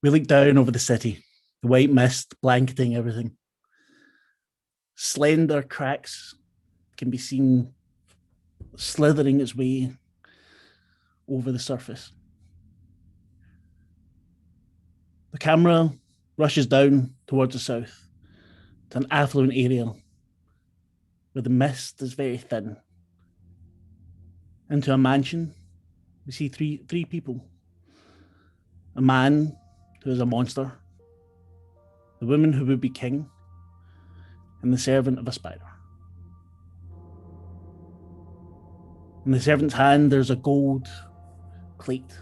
We look down over the city, the white mist blanketing everything. Slender cracks can be seen slithering its way over the surface. The camera rushes down towards the south to an affluent area where the mist is very thin. Into a mansion, we see three people. A man who is a monster, the woman who would be king, and the servant of a spider. In the servant's hand, there's a gold plate.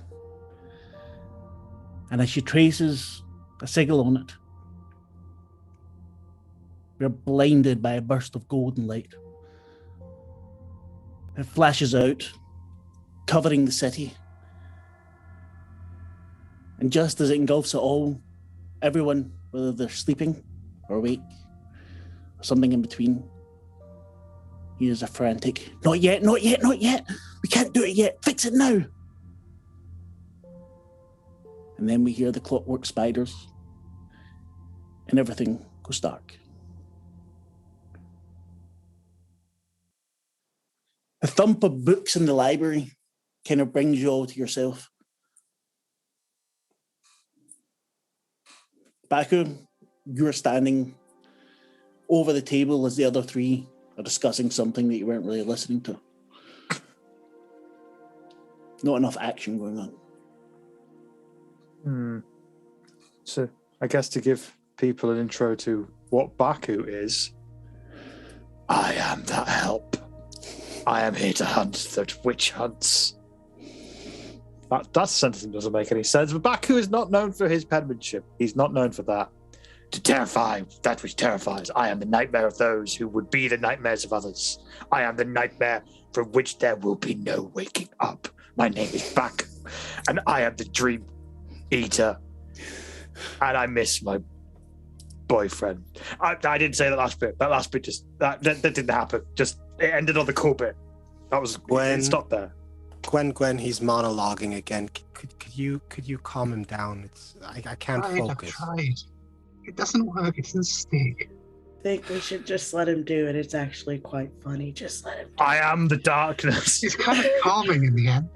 And as she traces a sigil on it, we're blinded by a burst of golden light. It flashes out, covering the city. And just as it engulfs it all, everyone, whether they're sleeping or awake, or something in between, hears a frantic, "Not yet, not yet, not yet! We can't do it yet! Fix it now!" And then we hear the clockwork spiders, and everything goes dark. The thump of books in the library kind of brings you all to yourself. Baku, you're standing over the table as the other three are discussing something that you weren't really listening to. Not enough action going on. So I guess to give people an intro to what Baku is. I am that help. I am here to hunt that witch hunts. That sentence doesn't make any sense, but Baku is not known for his penmanship. He's not known for that. To terrify that which terrifies. I am the nightmare of those who would be the nightmares of others. I am the nightmare from which there will be no waking up. My name is Baku, and I am the dream eater. And I miss my boyfriend. I didn't say the last bit. That last bit just that didn't happen. Just it ended on the cool bit. That was Gwen. It stopped there. Gwen, he's monologuing again. Could you calm him down? I can't focus. I've tried. It doesn't work. It doesn't stick. I think we should just let him do it. It's actually quite funny. Just let him do I am the darkness. It's kind of calming in the end.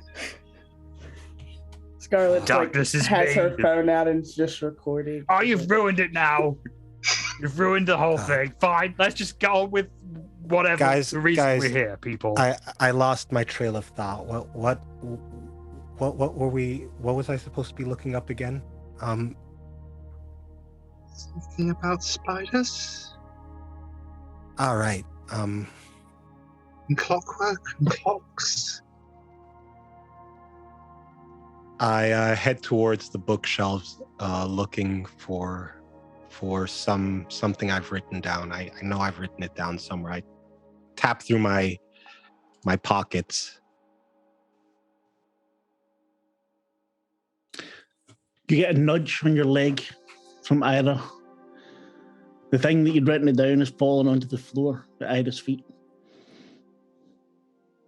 Scarlett Darkness is has me. her phone out and is just recording. Oh, you've ruined it now. You've ruined the whole thing. Fine, let's just get on with whatever the reason we're here, people. I lost my trail of thought. What were we? What was I supposed to be looking up again? Something about spiders? All right. And clockwork and clocks. I head towards the bookshelves, looking for something I've written down. I know I've written it down somewhere. I tap through my pockets. You get a nudge on your leg from Ira. The thing that you'd written it down has fallen onto the floor at Ira's feet.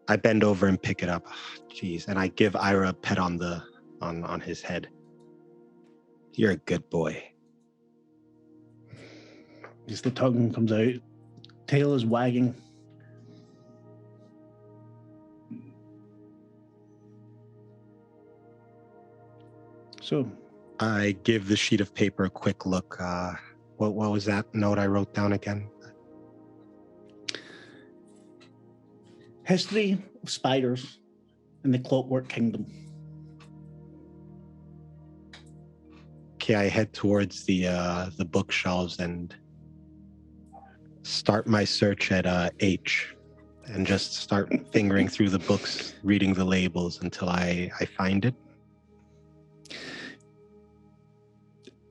I bend over and pick it up. Jeez, and I give Ira a pet on his head. You're a good boy. As the tongue comes out, tail is wagging. So, I give the sheet of paper a quick look. What was that note I wrote down again? History of spiders in the Clockwork Kingdom. Okay, I head towards the bookshelves and start my search at H, and just start fingering through the books, reading the labels until I find it.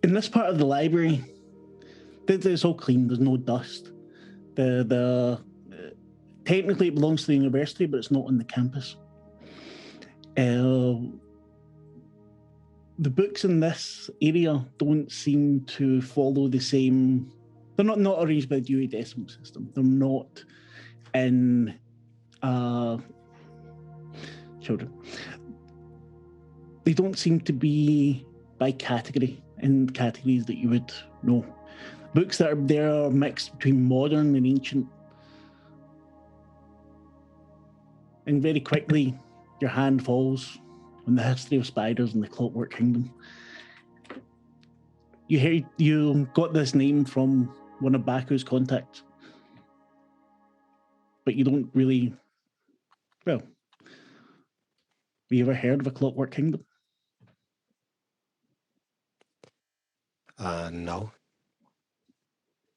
In this part of the library, it's all clean. There's no dust. Technically it belongs to the university, but it's not on the campus. The books in this area don't seem to follow the same. They're not arranged by the Dewey Decimal System. They're not in children. They don't seem to be by category, in categories that you would know. Books that are there are mixed between modern and ancient. And very quickly, your hand falls on the history of spiders in the Clockwork Kingdom. You got this name from one of Baku's contacts, but you don't really. Well, have you ever heard of a Clockwork Kingdom? No.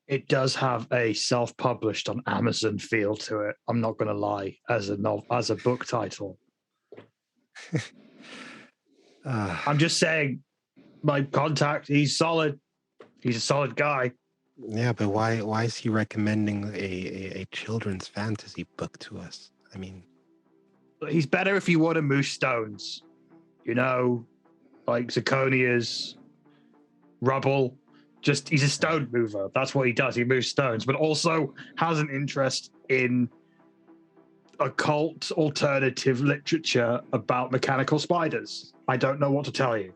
It does have a self-published on Amazon feel to it. I'm not going to lie, as a book title. I'm just saying, my contact, he's solid. He's a solid guy. Yeah, but why is he recommending a children's fantasy book to us? I mean, He's better if you want to move stones. You know, like zirconias, rubble. Just he's a stone mover. That's what he does. He moves stones, but also has an interest in occult alternative literature about mechanical spiders. I don't know what to tell you.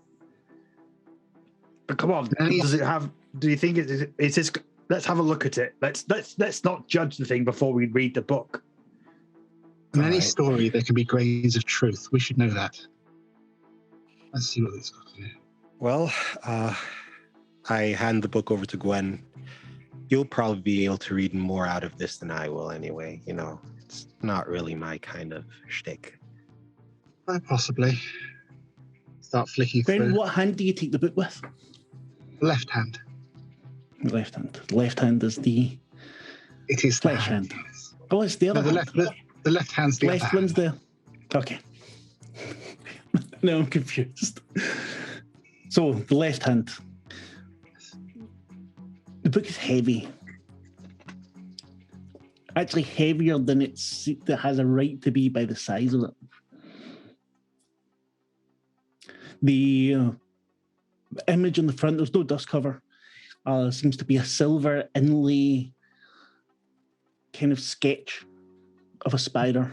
But come on, does it have? Do you think it's this? Let's have a look at it. Let's not judge the thing before we read the book. In any story, there can be grains of truth. We should know that. Let's see what it's got to do. well, I hand the book over to Gwen. You'll probably be able to read more out of this than I will anyway. You know, it's not really my kind of shtick. Possibly. Start flicking Gwen, through. what hand do you take the book with? Left hand. The left hand. The left hand is the It is the flesh hand. yes. Oh, it's the No, other the hand. left. The left hand's the Left other one's hand. the. Okay. No, I'm confused. So, the left hand. The book is heavy. Actually, heavier than it has a right to be by the size of it. The image on the front, there's no dust cover. Seems to be a silver inlay kind of sketch of a spider.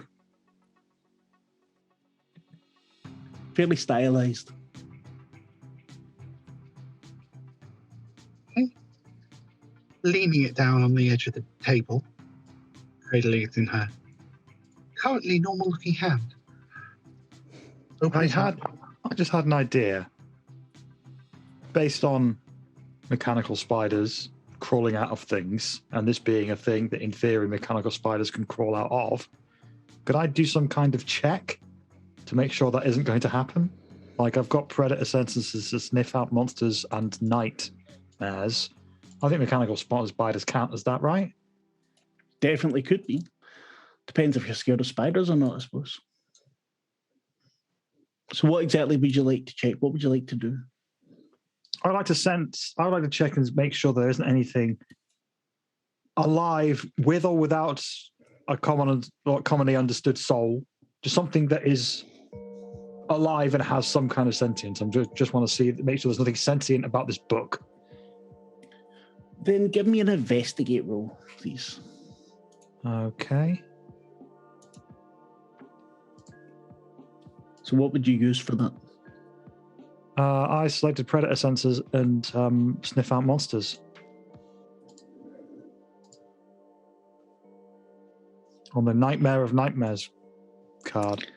Fairly stylized. Leaning it down on the edge of the table, cradling it in her currently normal-looking hand. Open it up. I just had an idea based on mechanical spiders crawling out of things, and this being a thing that in theory mechanical spiders can crawl out of. Could I do some kind of check to make sure that isn't going to happen? Like, I've got predator senses to sniff out monsters and nightmares. I think mechanical spiders count as that, right? Definitely could be. Depends if you're scared of spiders or not, I suppose. So what exactly would you like to check? What would you like to do? I'd like to check and make sure there isn't anything alive with or without a commonly understood soul. Just something that is alive and has some kind of sentience. I just want to make sure there's nothing sentient about this book. Then give me an investigate roll, please. Okay. So what would you use for that? I selected predator sensors and sniff out monsters. On the Nightmare of Nightmares card.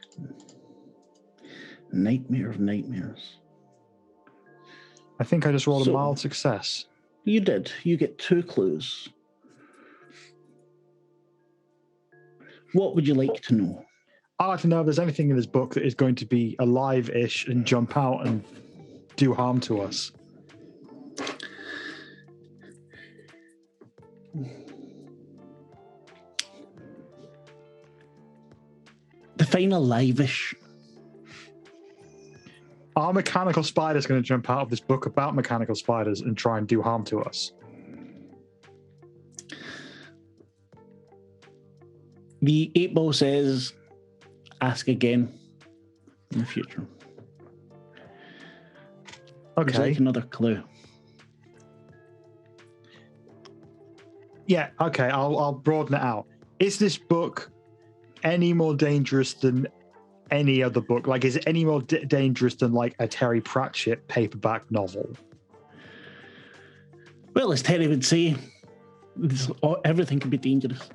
Nightmare of Nightmares. I think I just rolled So- a mild success. You did. You get 2 clues. What would you like to know? I'd like to know if there's anything in this book that is going to be alive-ish and jump out and do harm to us. Define alive-ish. Are mechanical spiders going to jump out of this book about mechanical spiders and try and do harm to us? The 8-ball says, ask again in the future. Would you Okay. like another clue? Yeah, okay, I'll broaden it out. Is this book any more dangerous than any other book? Like, is it any more dangerous than like a Terry Pratchett paperback novel? Well, as Terry would say, everything can be dangerous.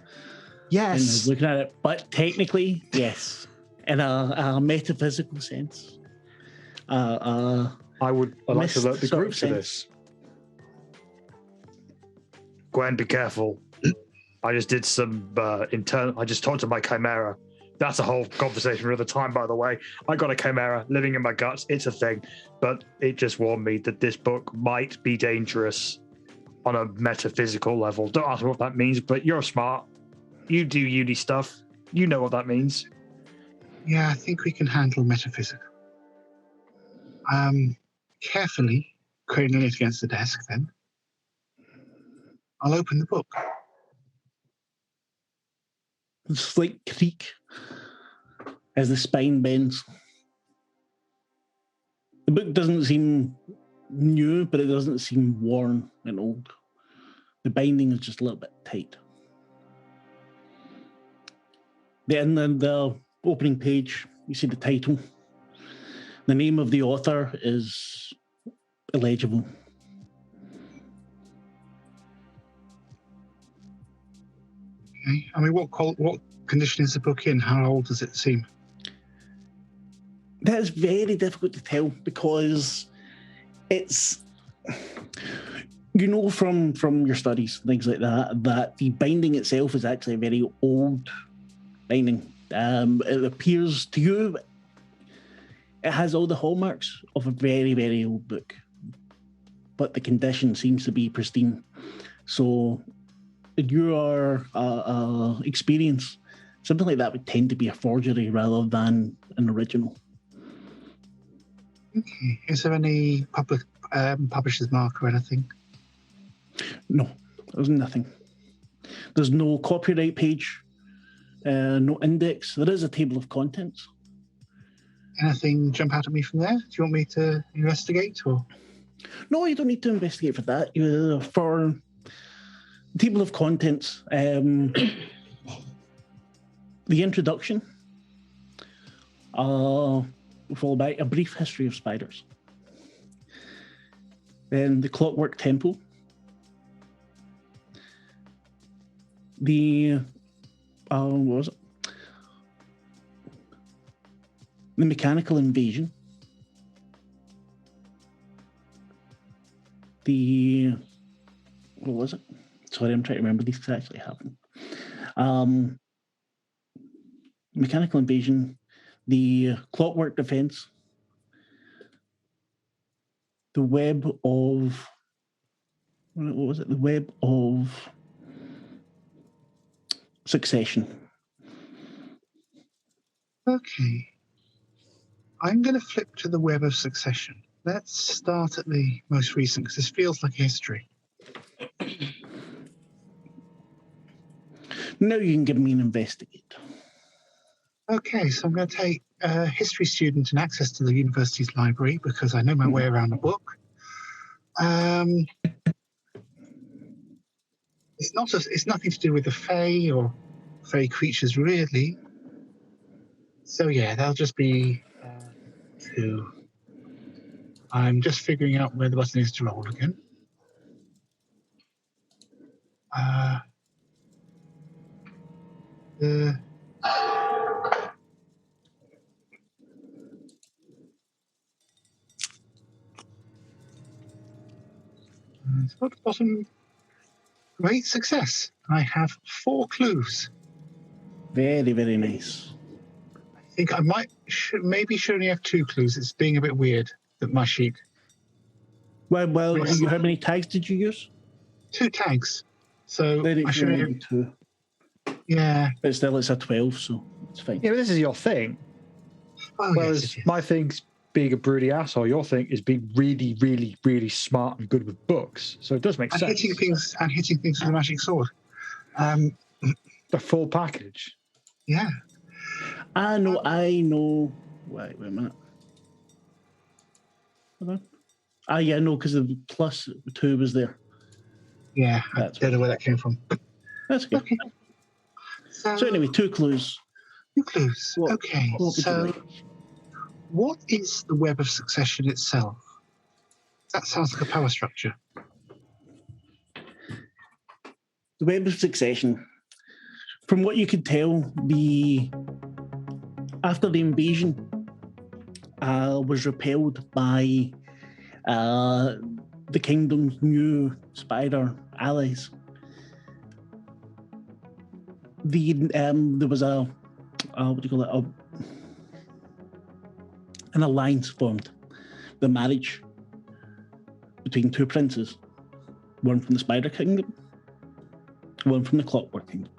Yes. Looking at it, but technically, yes, in a metaphysical sense. I'd like to alert the group to this. Gwen, be careful. I just did some I just talked to my chimera. That's a whole conversation for another time, by the way. I got a chimera living in my guts. It's a thing. But it just warned me that this book might be dangerous on a metaphysical level. Don't ask me what that means, but you're smart. You do uni stuff. You know what that means. Yeah, I think we can handle metaphysical. Carefully cradling it against the desk, then. I'll open the book. A slight creak as the spine bends. The book doesn't seem new, but it doesn't seem worn and old. The binding is just a little bit tight. Then the opening page, you see the title. The name of the author is illegible. Okay. I mean, what condition is the book in? How old does it seem? That is very difficult to tell because it's, you know, from your studies, things like that the binding itself is actually a very old binding. It appears to you, it has all the hallmarks of a very, very old book, but the condition seems to be pristine. So in your experience, something like that would tend to be a forgery rather than an original. Okay. Is there any publisher's mark or anything? No, there's nothing. There's no copyright page, no index. There is a table of contents. Anything jump out at me from there? Do you want me to investigate? Or no, you don't need to investigate for that. For the table of contents, the introduction, followed by a brief history of spiders. Then the Clockwork Temple, the what was it? The Mechanical Invasion, what was it? Sorry, I'm trying to remember these because actually happened. Mechanical Invasion, the Clockwork Defense, the Web of, what was it? The Web of Succession. okay. I'm going to flip to the Web of Succession. Let's start at the most recent because this feels like history. Now you can give me an investigate. Okay, so I'm going to take a history student and access to the university's library because I know my way around the book. It's nothing to do with the Fae or Fae creatures, really. So yeah, that'll just be 2. I'm just figuring out where the button is to roll again. So at the bottom, great success. I have 4 clues. Very, very nice. I think I maybe should only have 2 clues. It's being a bit weird that my sheet. Well, how many tags did you use? 2 tags. So Then I should only have. be 2. Yeah. But still, it's a 12, so it's fine. Yeah, but this is your thing. Oh, Whereas yes. my thing's being a broody asshole, your thing is being really, really, really smart and good with books. So it does make sense. Hitting things with a magic sword. The full package. Yeah. I know. Wait a minute. Hold on. Yeah, no, because the plus 2 was there. Yeah, I don't know where that came from. That's good. Okay. So anyway, 2 clues. Two clues. What- Okay, what would you so like? what is the web of succession itself? That sounds like a power structure. The web of succession. From what you could tell, after the invasion was repelled by the kingdom's new spider allies. There was an alliance formed, the marriage between two princes, one from the Spider Kingdom, one from the Clockwork Kingdom.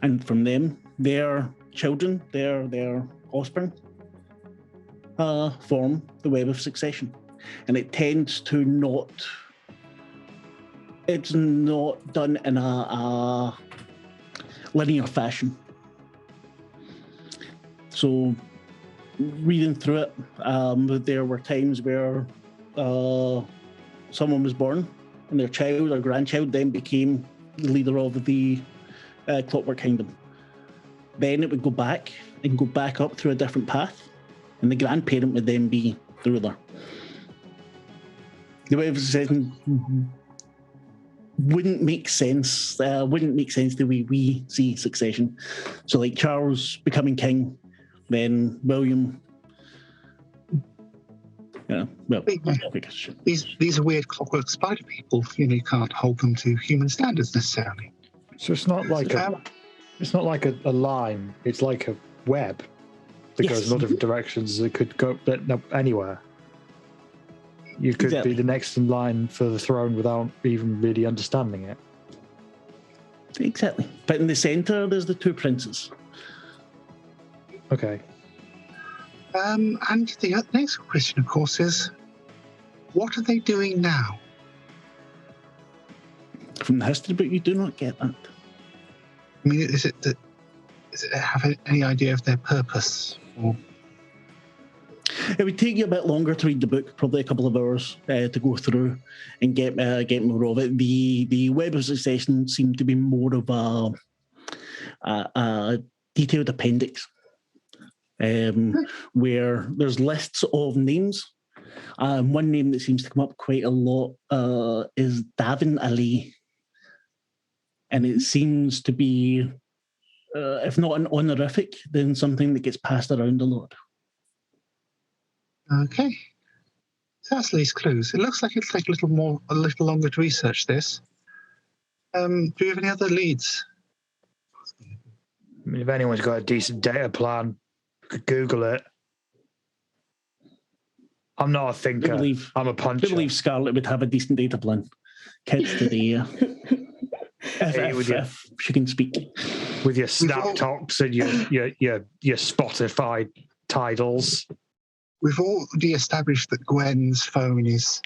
And from them, their children, their offspring, form the web of succession. And it tends to it's not done in a linear fashion. So reading through it, there were times where someone was born and their child or grandchild then became the leader of the Clockwork Kingdom. Then it would go back up through a different path, and the grandparent would then be the ruler. The way of succession wouldn't make sense the way we see succession. So like Charles becoming king, then William. Yeah, well, These are weird clockwork spider people. You can't hold them to human standards necessarily. So it's not like a line. It's like a web that goes in all different directions. It could go anywhere. You could be the next in line for the throne without even really understanding it. Exactly. But in the center, there's the two princes. Okay. And the next question, of course, is what are they doing now? From the history book, you do not get that. I mean, does it have any idea of their purpose? Or... It would take you a bit longer to read the book, probably a couple of hours to go through and get more of it. The web of succession seemed to be more of a detailed appendix, where there's lists of names. One name that seems to come up quite a lot is Davin Ali. And it seems to be, if not an honorific, then something that gets passed around a lot. Okay. So that's least clues. It looks like it'll take a little longer to research this. Do you have any other leads? I mean, if anyone's got a decent data plan, could Google it. I'm not a thinker. I'm a puncher. I believe Scarlett would have a decent data plan. Kids today. If she can speak. With your Snap Talks and your Spotify titles. We've already established that Gwen's phone is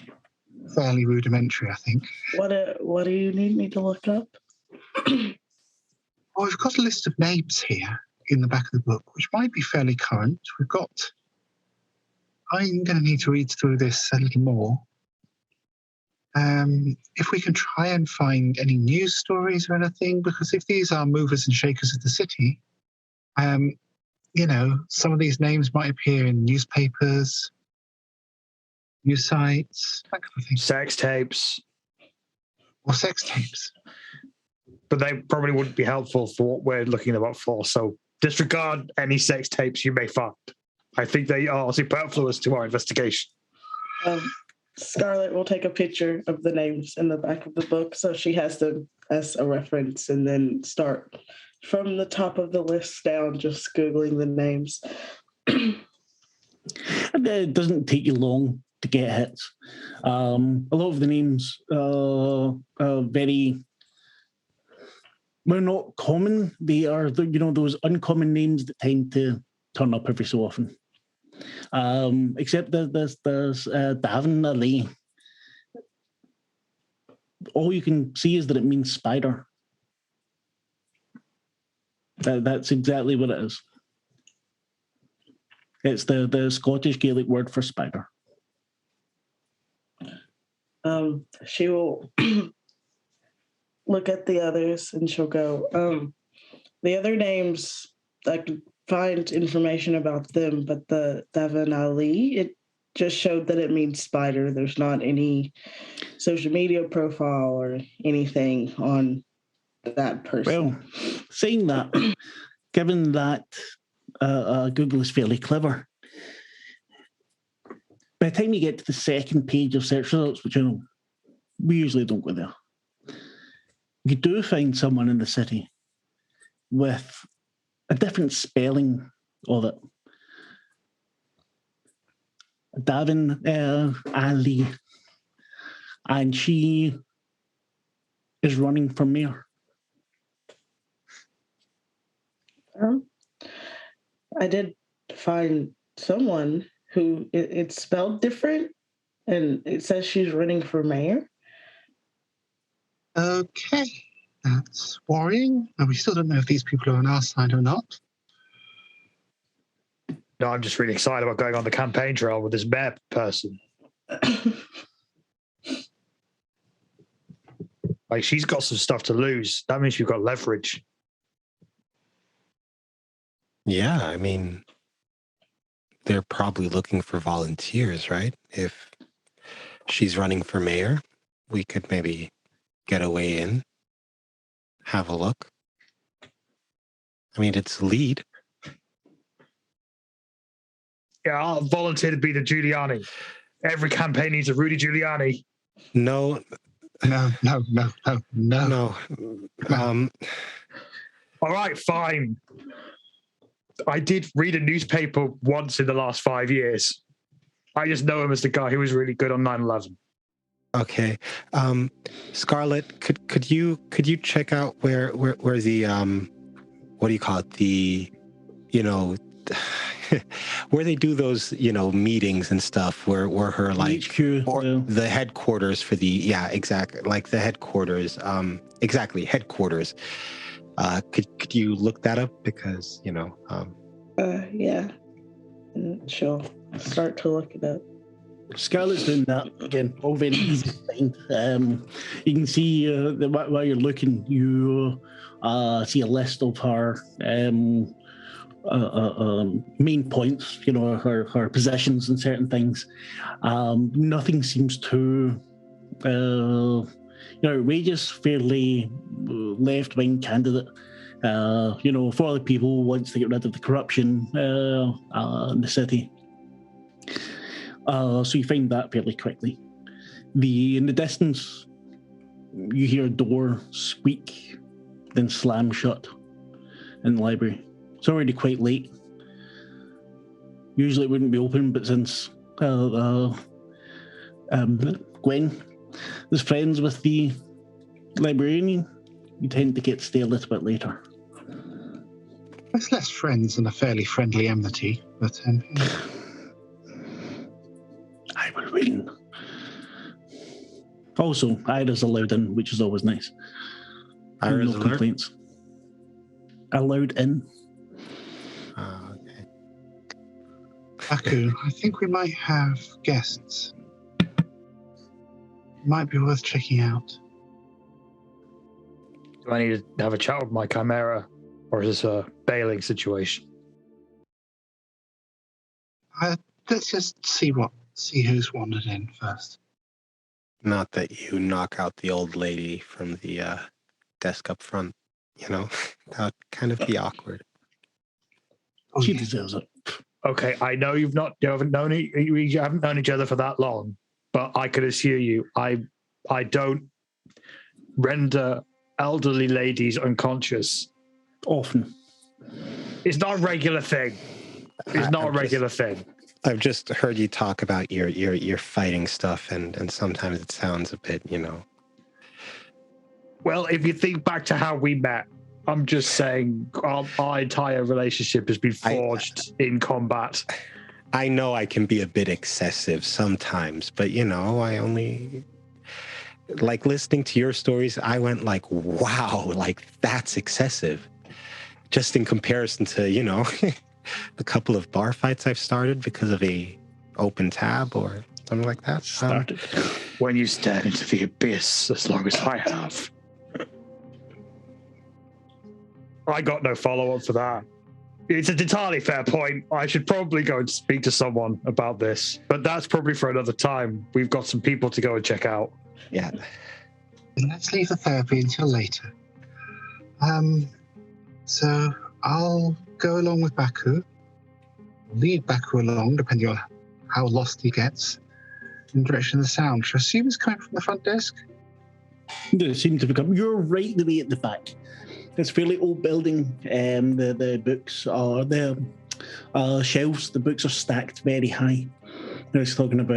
fairly rudimentary, I think. What do you need me to look up? Well, we've got a list of names here in the back of the book, which might be fairly current. I'm going to need to read through this a little more. If we can try and find any news stories or anything, because if these are movers and shakers of the city, some of these names might appear in newspapers, news sites, that kind of thing. Sex tapes. Or sex tapes. But they probably wouldn't be helpful for what we're looking about for, so disregard any sex tapes you may find. I think they are superfluous to our investigation. Scarlett will take a picture of the names in the back of the book, so she has them as a reference, and then start from the top of the list down, just Googling the names. It doesn't take you long to get hits. A lot of the names are very... Well, not common. They are, those uncommon names that tend to turn up every so often. Except that there's Davin Ali. All you can see is that it means spider. That's exactly what it is. It's the Scottish Gaelic word for spider. She will look at the others and she'll go, the other names, I could find information about them, but the Devon Ali, it just showed that it means spider. There's not any social media profile or anything on that person. Well, saying that, given that Google is fairly clever, by the time you get to the second page of search results, which we usually don't go there, you do find someone in the city with a different spelling of it. Davin Ali. And she is running for mayor. I did find someone who it's spelled different, and it says she's running for mayor. Okay, that's worrying. And we still don't know if these people are on our side or not. No, I'm just really excited about going on the campaign trail with this mayor person. Like, she's got some stuff to lose. That means you've got leverage. Yeah, I mean, they're probably looking for volunteers, right? If she's running for mayor, we could maybe get a way in, have a look. I mean, it's lead. Yeah, I'll volunteer to be the Giuliani. Every campaign needs a Rudy Giuliani. No. No. All right, fine. I did read a newspaper once in the last 5 years. I just know him as the guy who was really good on 9/11. Okay. Scarlett, could you check out where the what do you call it? The, where they do those, meetings and stuff, where her like HQ, or yeah. the headquarters for the exactly, like the headquarters, exactly, headquarters. Could you look that up, because Yeah, and she'll start to look it up. Scarlett's doing that again, all very easy to find. You can see that while you're looking, you see a list of her main points, her positions and certain things. Nothing seems too outrageous, fairly left-wing candidate. For the people who wants to get rid of the corruption in the city. So you find that fairly quickly. In the distance, you hear a door squeak, then slam shut in the library. It's already quite late. Usually it wouldn't be open, but since Gwen is friends with the librarian, you tend to get to stay a little bit later. It's less friends and a fairly friendly enmity, but I will win. Also, Ira's allowed in, which is always nice. Ira's no complaints. Allowed in. Okay. Baku, I think we might have guests. Might be worth checking out. Do I need to have a chat with my chimera, or is this a bailing situation? Let's just see who's wandered in first. Not that you knock out the old lady from the desk up front. That would kind of be awkward. Oh, She yeah. deserves it. Okay, I know you haven't known each other for that long, but I could assure you, I don't render elderly ladies unconscious. Often. It's not a regular thing. It's not a regular thing. I've just heard you talk about your fighting stuff, and sometimes it sounds a bit, Well, if you think back to how we met, I'm just saying our entire relationship has been forged in combat. I know I can be a bit excessive sometimes, but I only like listening to your stories. I went like, wow, like that's excessive. Just in comparison to, a couple of bar fights I've started because of a open tab or something like that. When you stare into the abyss as long as I have. I got no follow-up for that. It's an entirely fair point. I should probably go and speak to someone about this, but that's probably for another time. We've got some people to go and check out. Yeah. Let's leave the therapy until later. So I'll go along with Baku, lead Baku along, depending on how lost he gets, in the direction of the sound, which I assume is coming from the front desk. They seem to become. You're right the way at the back. It's a fairly old building. The books are the shelves. The books are stacked very high. It's talking about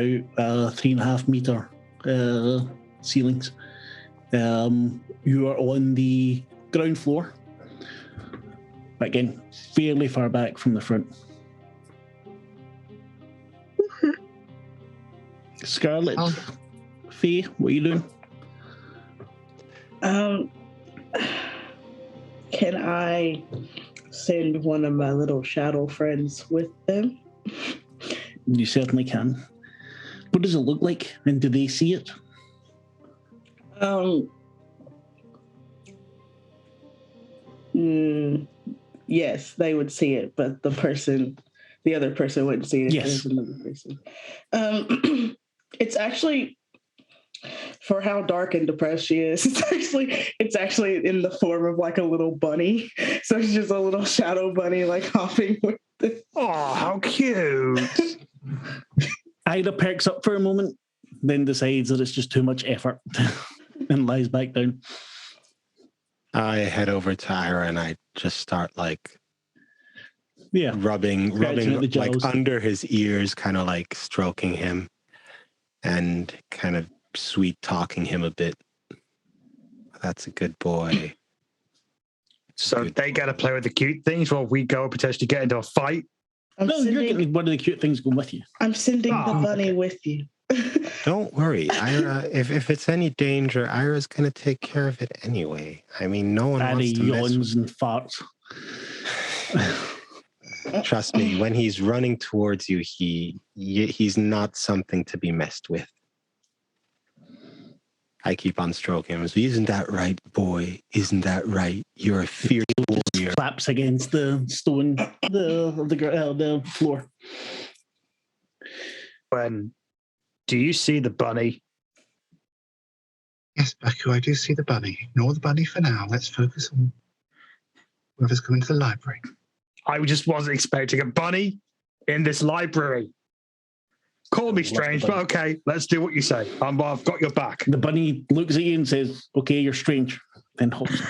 3.5 meter ceilings. You are on the ground floor. But again, fairly far back from the front. Scarlet, Faye, what are you doing? Can I send one of my little shadow friends with them? You certainly can. What does it look like, and do they see it? Yes, they would see it, but the other person wouldn't see it. Yes. There's another person. It's actually, for how dark and depressed she is, it's actually in the form of like a little bunny. So it's just a little shadow bunny like hopping with it. Oh, how cute. Ida perks up for a moment, then decides that it's just too much effort and lies back down. I head over to Ira and I just start like rubbing at the like jaws. under his ears, kind of like stroking him and kind of sweet talking him a bit. That's a good boy. So they get to play with the cute things while we go and potentially get into a fight. You're getting one of the cute things going with you. I'm sending the bunny with you. Don't worry, Ira. If it's any danger, Ira's gonna take care of it anyway. I mean, no one And wants he to mess yawns and farts. Trust me, when he's running towards you, he's not something to be messed with. I keep on stroking him. Isn't that right, boy? Isn't that right? You're a fierce warrior. Flaps against the stone, the floor. Do you see the bunny? Yes, Baku, I do see the bunny. Ignore the bunny for now. Let's focus on whoever's coming to the library. I just wasn't expecting a bunny in this library. Call me strange, but okay, let's do what you say. I've got your back. The bunny looks at you and says, "Okay, you're strange," then hops.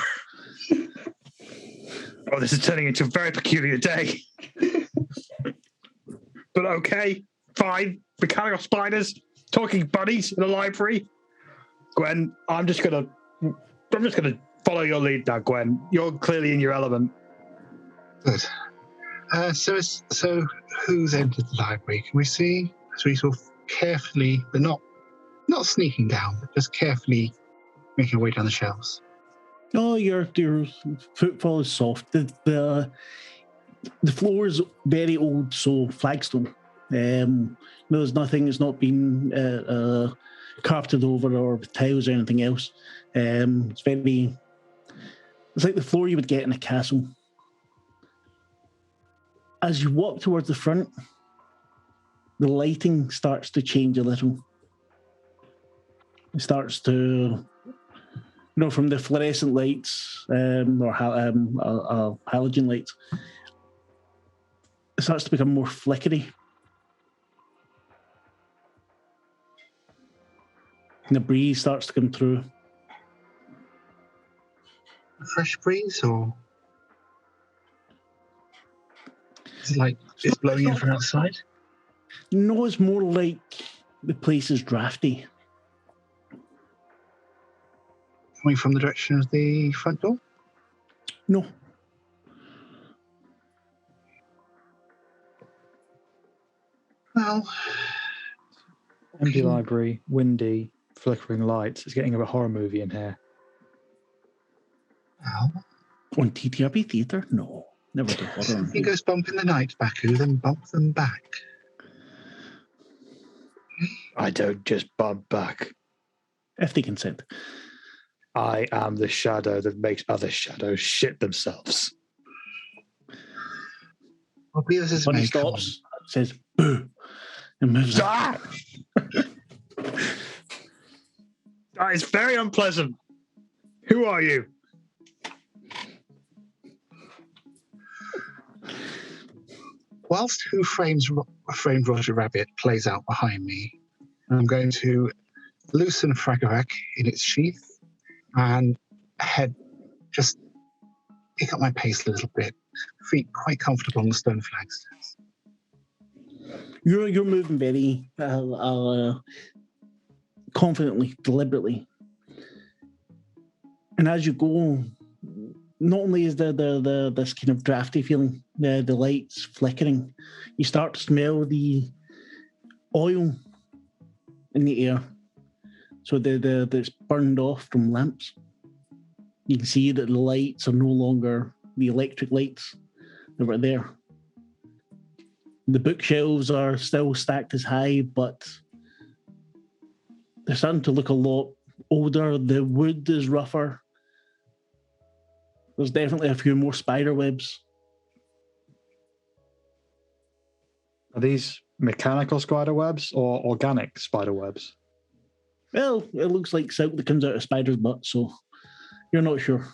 Oh, this is turning into a very peculiar day. But okay, fine. Mechanical spiders, talking bunnies in a library. Gwen, I'm just gonna follow your lead now, Gwen. You're clearly in your element. Good. So who's entered the library? Can we see? So we sort of carefully, but not sneaking down, but just carefully making our way down the shelves. Oh, your footfall is soft. The floor is very old, so flagstone. There's nothing. It's not been carpeted over or with tiles or anything else. It's like the floor you would get in a castle. As you walk towards the front, the lighting starts to change a little. It starts to, from the fluorescent lights or halogen lights, it starts to become more flickery. And the breeze starts to come through. A fresh breeze, or is it like it's blowing in from outside? No, it's more like the place is drafty. Coming from the direction of the front door? No. Well, Empty library, windy, flickering lights. It's getting a horror movie in here. well, On TTRPG theatre? No. Never do horror. something goes bump in the night, Baku, then bump them back. I don't just bump back. If they consent. I am the shadow that makes other shadows shit themselves. Well, Beavis is When he May, come stops, says boo, and moves on. Ah! That is very unpleasant. Who are you? Whilst Who Framed Roger Rabbit plays out behind me, I'm going to loosen Fragarak in its sheath and just pick up my pace a little bit. Feet quite comfortable on the stone flagstones. You're moving very confidently, deliberately, and as you go, not only is there this kind of drafty feeling, the lights flickering, you start to smell the oil in the air. So that's burned off from lamps. You can see that the lights are no longer the electric lights that were there. The bookshelves are still stacked as high, but they're starting to look a lot older. The wood is rougher. There's definitely a few more spider webs. Are these mechanical spider webs or organic spider webs? Well, it looks like silk that comes out of spider's butt, so you're not sure.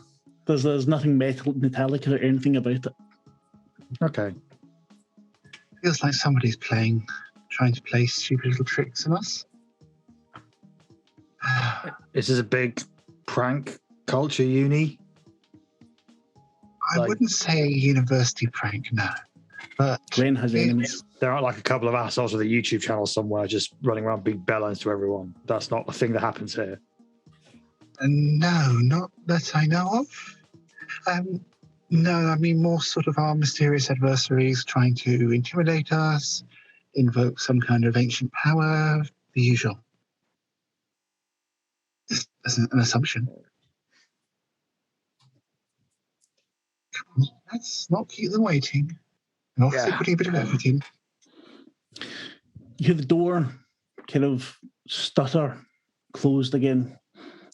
There's nothing metallic or anything about it. Okay. Feels like somebody's trying to play stupid little tricks on us. This is a big prank culture uni. I wouldn't say a university prank, no. But Gwen has enemies. There aren't like a couple of assholes with a YouTube channel somewhere just running around being bellends to everyone. That's not a thing that happens here. No, not that I know of. No, I mean more sort of our mysterious adversaries trying to intimidate us, invoke some kind of ancient power, the usual. This isn't an assumption. Come on, let's not keep them waiting. And obviously putting a bit of effort in. You hear the door kind of stutter, closed again.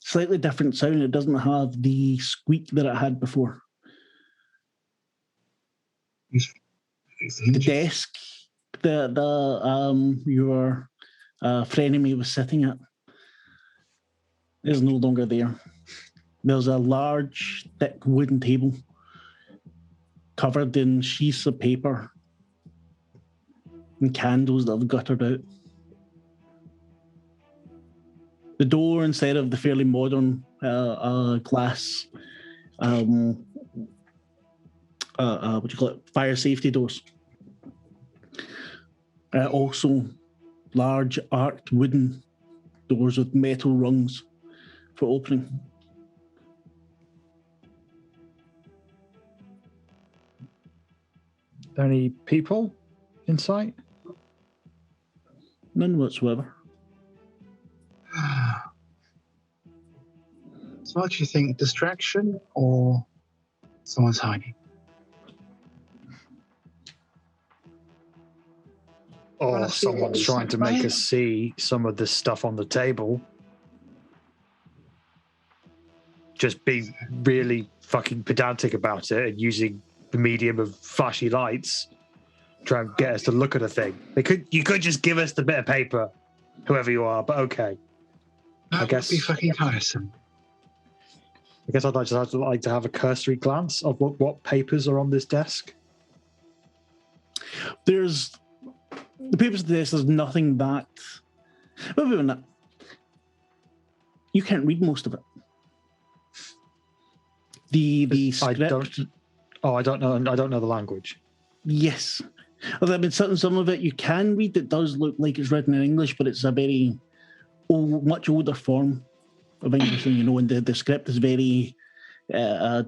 Slightly different sound. It doesn't have the squeak that it had before. The desk that your frenemy was sitting at is no longer there. There's a large, thick wooden table covered in sheets of paper and candles that have guttered out. The door, instead of the fairly modern glass, fire safety doors. Also, large arched wooden doors with metal rungs for opening. Are there any people in sight? None whatsoever. So what do you think, distraction or someone's hiding? Or someone's trying to make us see some of the stuff on the table. Just being really fucking pedantic about it and using the medium of flashy lights, try and get us to look at a thing. You could just give us the bit of paper, whoever you are, but okay. That would be fucking tiresome. I guess I'd like to have a cursory glance of what papers are on this desk. There's the papers of the desk. There's nothing that. Well, wait a minute. You can't read most of it. The script. I don't know the language. Yes. Although, I mean, some of it you can read. It does look like it's written in English, but it's a very much older form of English, and the script is very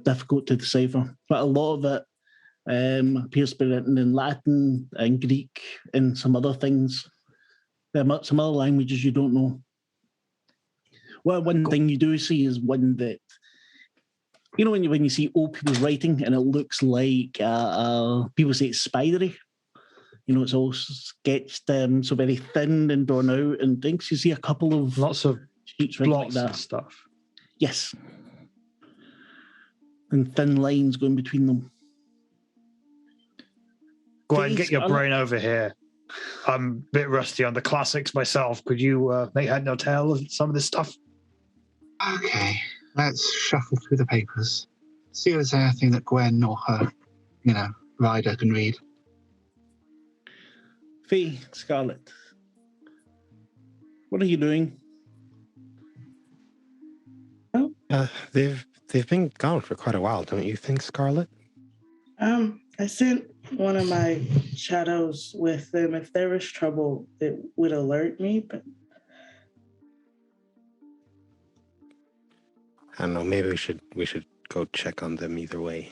difficult to decipher. But a lot of it appears to be written in Latin and Greek and some other things. There are some other languages you don't know. Well, one thing you do see is one that, when you see old people's writing and it looks like people say it's spidery. It's all sketched so very thin and drawn out and things. You see a couple of lots of sheets written like blots that. and stuff. Yes. And thin lines going between them. Go ahead and Face get your colour. brain over here. I'm a bit rusty on the classics myself. Could you make head nor tail of some of this stuff? Okay, let's shuffle through the papers. See if there's anything that Gwen or her, rider can read. Faye, Scarlet, what are you doing? They've been gone for quite a while, don't you think, Scarlet? I sent one of my shadows with them. If there was trouble, it would alert me, but I don't know. Maybe we should go check on them either way.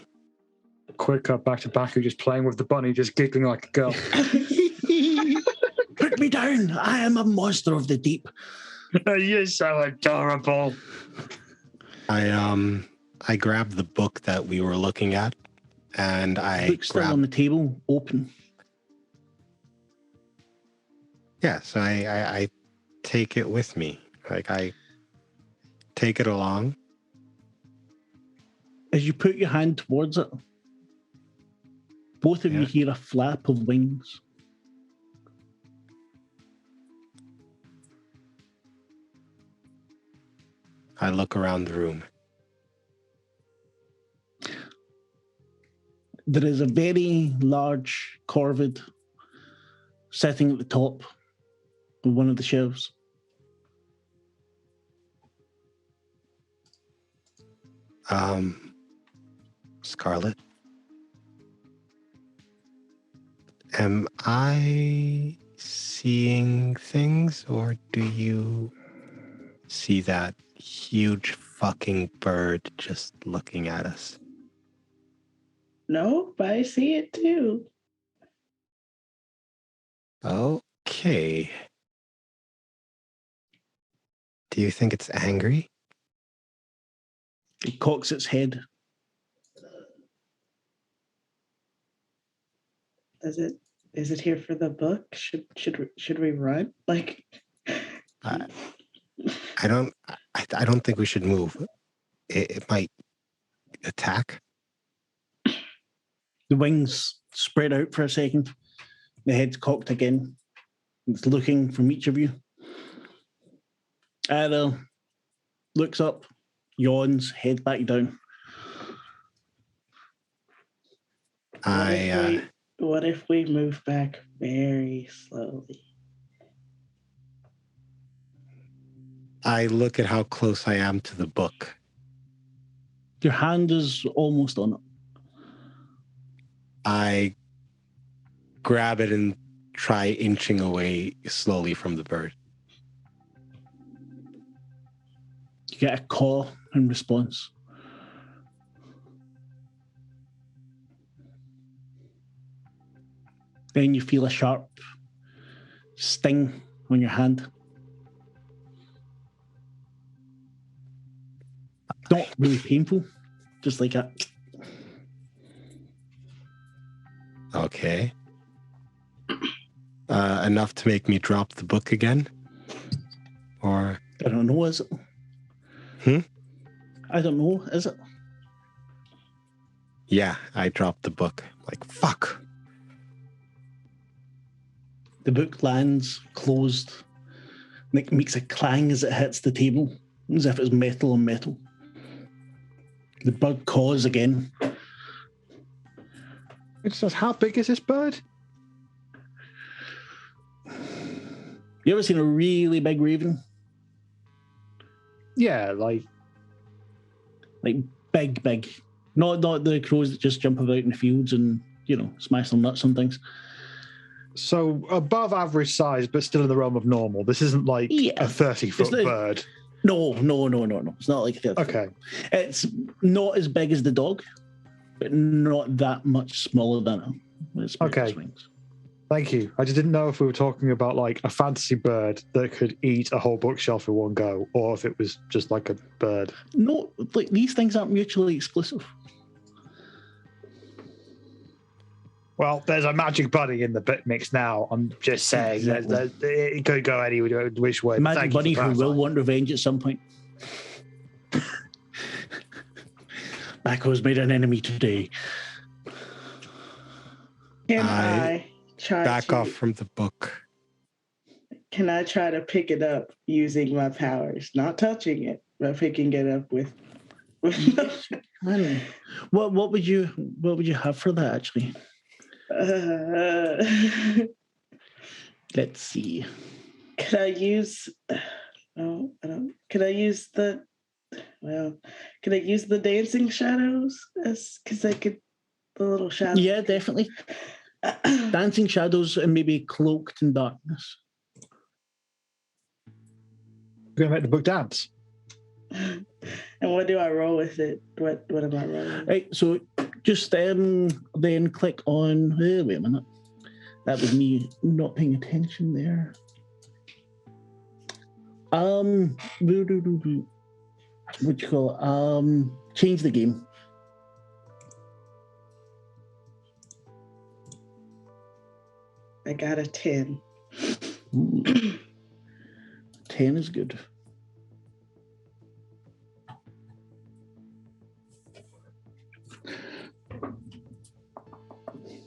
Quick cut back to Baku, just playing with the bunny, just giggling like a girl. Put me down. I am a monster of the deep. You're so adorable. I grabbed the book that we were looking at, and I Book's still on the table, open. Yeah, so I take it with me. Like, I take it along. As you put your hand towards it, both of you hear a flap of wings. I look around the room. There is a very large corvid sitting at the top of one of the shelves. Scarlet, am I seeing things, or do you see that huge fucking bird just looking at us? no, I see it too. Okay. Do you think it's angry? It cocks its head. Is it here for the book? Should we run? Like, I don't think we should move. It might attack. The wings spread out for a second. The head's cocked again. It's looking from each of you. Ada looks up, yawns, head back down. What if we move back very slowly? I look at how close I am to the book. Your hand is almost on it. I grab it and try inching away slowly from the bird. You get a caw in response. Then you feel a sharp sting on your hand. Not really painful, just like a... Okay. Enough to make me drop the book again? Or... I don't know, is it? I don't know, is it? Yeah, I dropped the book. Like, fuck. The book lands closed. And it makes a clang as it hits the table, as if it's metal on metal. The bird caws again. It says, how big is this bird? You ever seen a really big raven? Yeah, like big. Not the crows that just jump about in the fields and, smash some nuts and things. So above average size, but still in the realm of normal. This isn't like a 30-foot bird. No. It's not like a 30-foot. Okay. It's not as big as the dog, but not that much smaller than it. Okay. Wings. Thank you. I just didn't know if we were talking about like a fantasy bird that could eat a whole bookshelf in one go, or if it was just like a bird. No, like these things aren't mutually exclusive. Well, there's a magic bunny in the bit mix now. I'm just saying that it could go any which way. Magic bunny who will want revenge at some point. Baco's made an enemy today. Can I try back off from the book. Can I try to pick it up using my powers? Not touching it, but picking it up with What would you have for that actually? Let's see. Could I use? No, I don't. Could I use the? Well, could I use the dancing shadows? Because I could the little shadows. Yeah, definitely. Dancing shadows and maybe cloaked in darkness. We're going to make the book dance. And what do I roll with it? What am I rolling? Right, so just then click on. Wait a minute. That was me not paying attention there. What do you call it? Change the game. I got a 10. Ooh. 10 is good.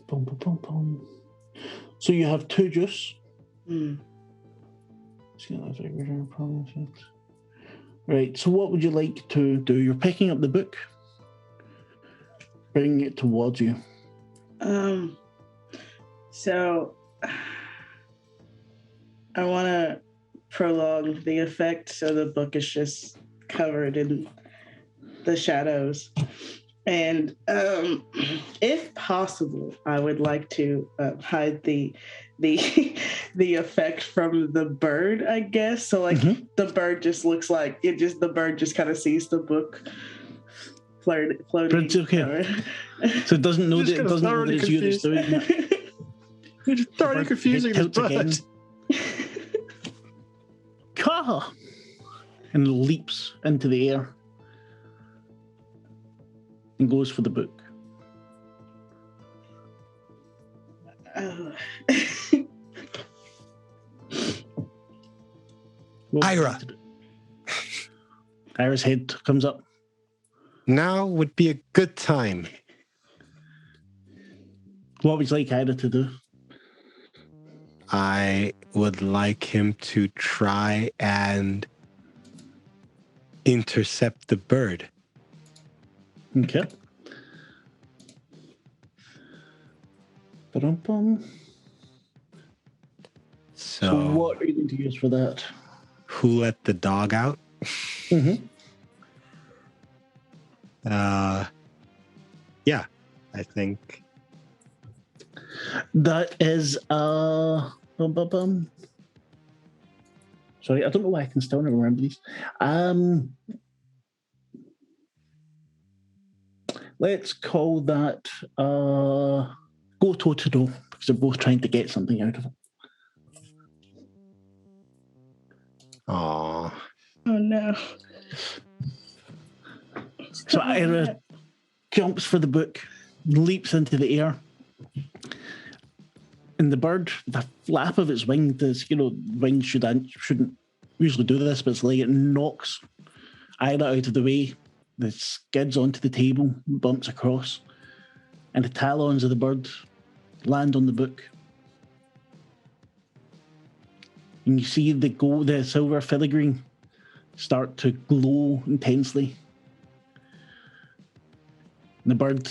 Boom, boom, boom, boom. So you have 2 juice. Right, so what would you like to do? You're picking up the book, bringing it towards you. So I want to prolong the effect so the book is just covered in the shadows. And if possible, I would like to hide the effect from the bird, I guess. So like the bird just looks like the bird just kind of sees the book floating. Okay. So it doesn't know that it's you that's doing it. You're just thoroughly confusing this bird. Caw! And leaps into the air and goes for the book. Ira. Ira's head comes up. Now would be a good time. What would you like Ira to do? I would like him to try and intercept the bird. Okay. So what are you going to use for that? Who let the dog out? Yeah, I think that is Sorry, I don't know why I can still not remember these. Let's call that go toe to toe, because they're both trying to get something out of it. Aww. Oh no. So Ira jumps for the book, leaps into the air. And the bird, the flap of its wing, wings shouldn't usually do this, but it's like it knocks Ira out of the way. The skids onto the table, bumps across, and the talons of the bird land on the book. And you see the silver filigree start to glow intensely. And the bird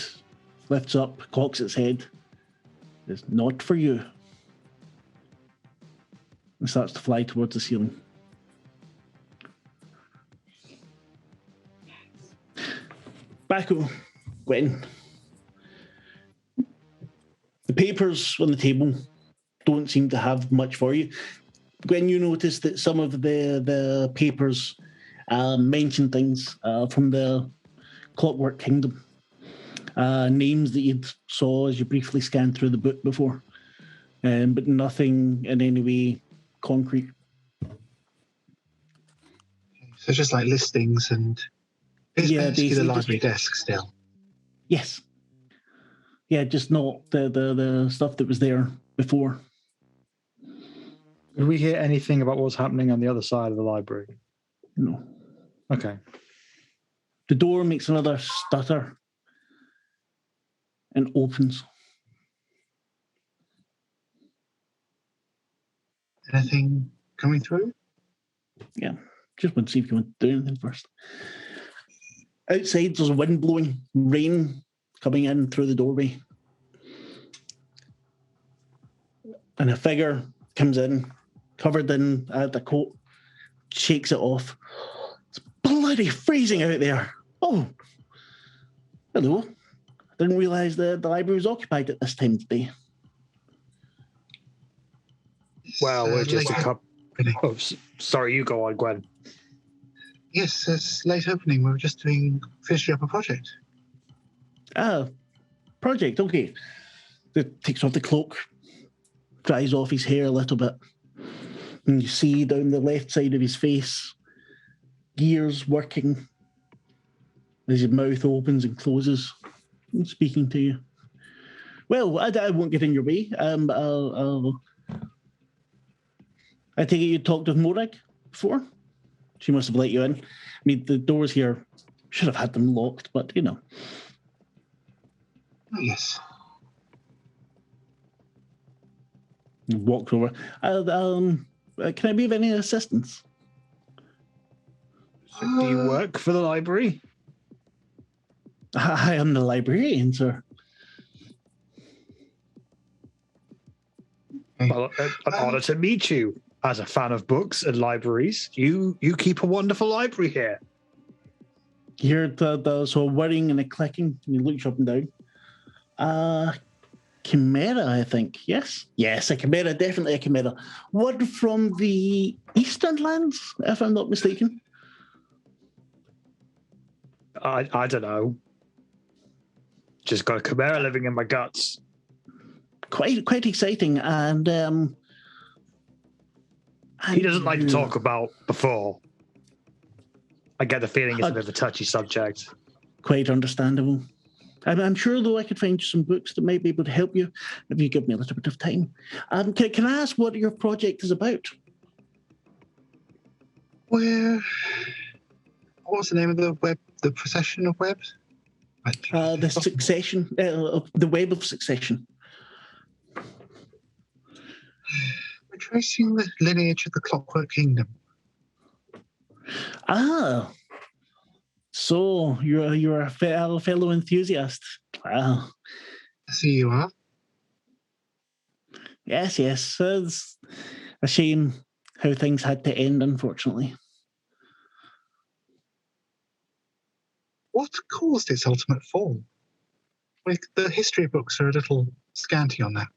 lifts up, cocks its head. It's not for you. And starts to fly towards the ceiling. Baco, Gwen. The papers on the table don't seem to have much for you. Gwen, you notice that some of the papers mention things from the Clockwork Kingdom. Names that you saw as you briefly scanned through the book before. But nothing in any way concrete. So just like listings and it's basically the library desk still. Yes. Yeah, just not the stuff that was there before. Did we hear anything about what's happening on the other side of the library? No. Okay. The door makes another stutter and opens. Anything coming through? Yeah, just want to see if you want to do anything first. Outside, there's a wind blowing, rain coming in through the doorway. And a figure comes in, covered in the coat, shakes it off. It's bloody freezing out there. Oh, hello. Didn't realise the library was occupied at this time of day. Well, we're just a late couple. opening. Oh, sorry, you go on, Gwen. Yes, it's late opening. We were just finishing up a project. Ah, project, okay. Takes off the cloak, dries off his hair a little bit. And you see down the left side of his face, gears working as his mouth opens and closes, and speaking to you. Well, I won't get in your way. I take it you talked with Morag before? She must have let you in. I mean, the doors here should have had them locked, but you know. Oh, yes. Walks over. Can I be of any assistance? Do you work for the library? I am the librarian, sir. Well, an honor to meet you. As a fan of books and libraries, you keep a wonderful library here. You hear the sort of whirring and a clicking, and he looks up and down. Chimera, I think. Yes, a chimera, definitely a chimera. One from the Eastern Lands, if I'm not mistaken. I don't know. Just got a chimera living in my guts. Quite exciting, and he doesn't like to talk about before. I get the feeling it's a bit of a touchy subject. Quite understandable. I'm sure, though, I could find you some books that might be able to help you if you give me a little bit of time. Can I ask what your project is about? What's the name of the web? The procession of webs? The succession, the web of succession. We're tracing the lineage of the Clockwork Kingdom. Ah, so you're a fellow enthusiast. Wow. I see you are. Yes. It's a shame how things had to end, unfortunately. What caused its ultimate fall? The history books are a little scanty on that.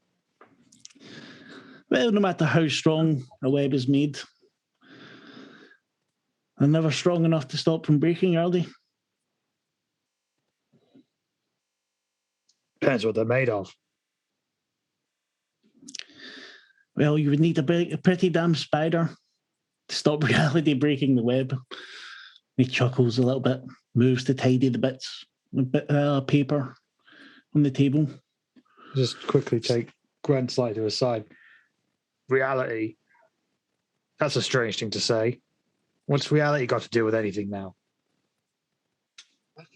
Well, no matter how strong a web is made, they're never strong enough to stop from breaking, are they? Depends what they're made of. Well, you would need a pretty damn spider to stop reality breaking the web. He chuckles a little bit, moves to tidy the bits of paper on the table. Just quickly take Gwen slightly to the side. Reality. That's a strange thing to say. What's reality got to do with anything now?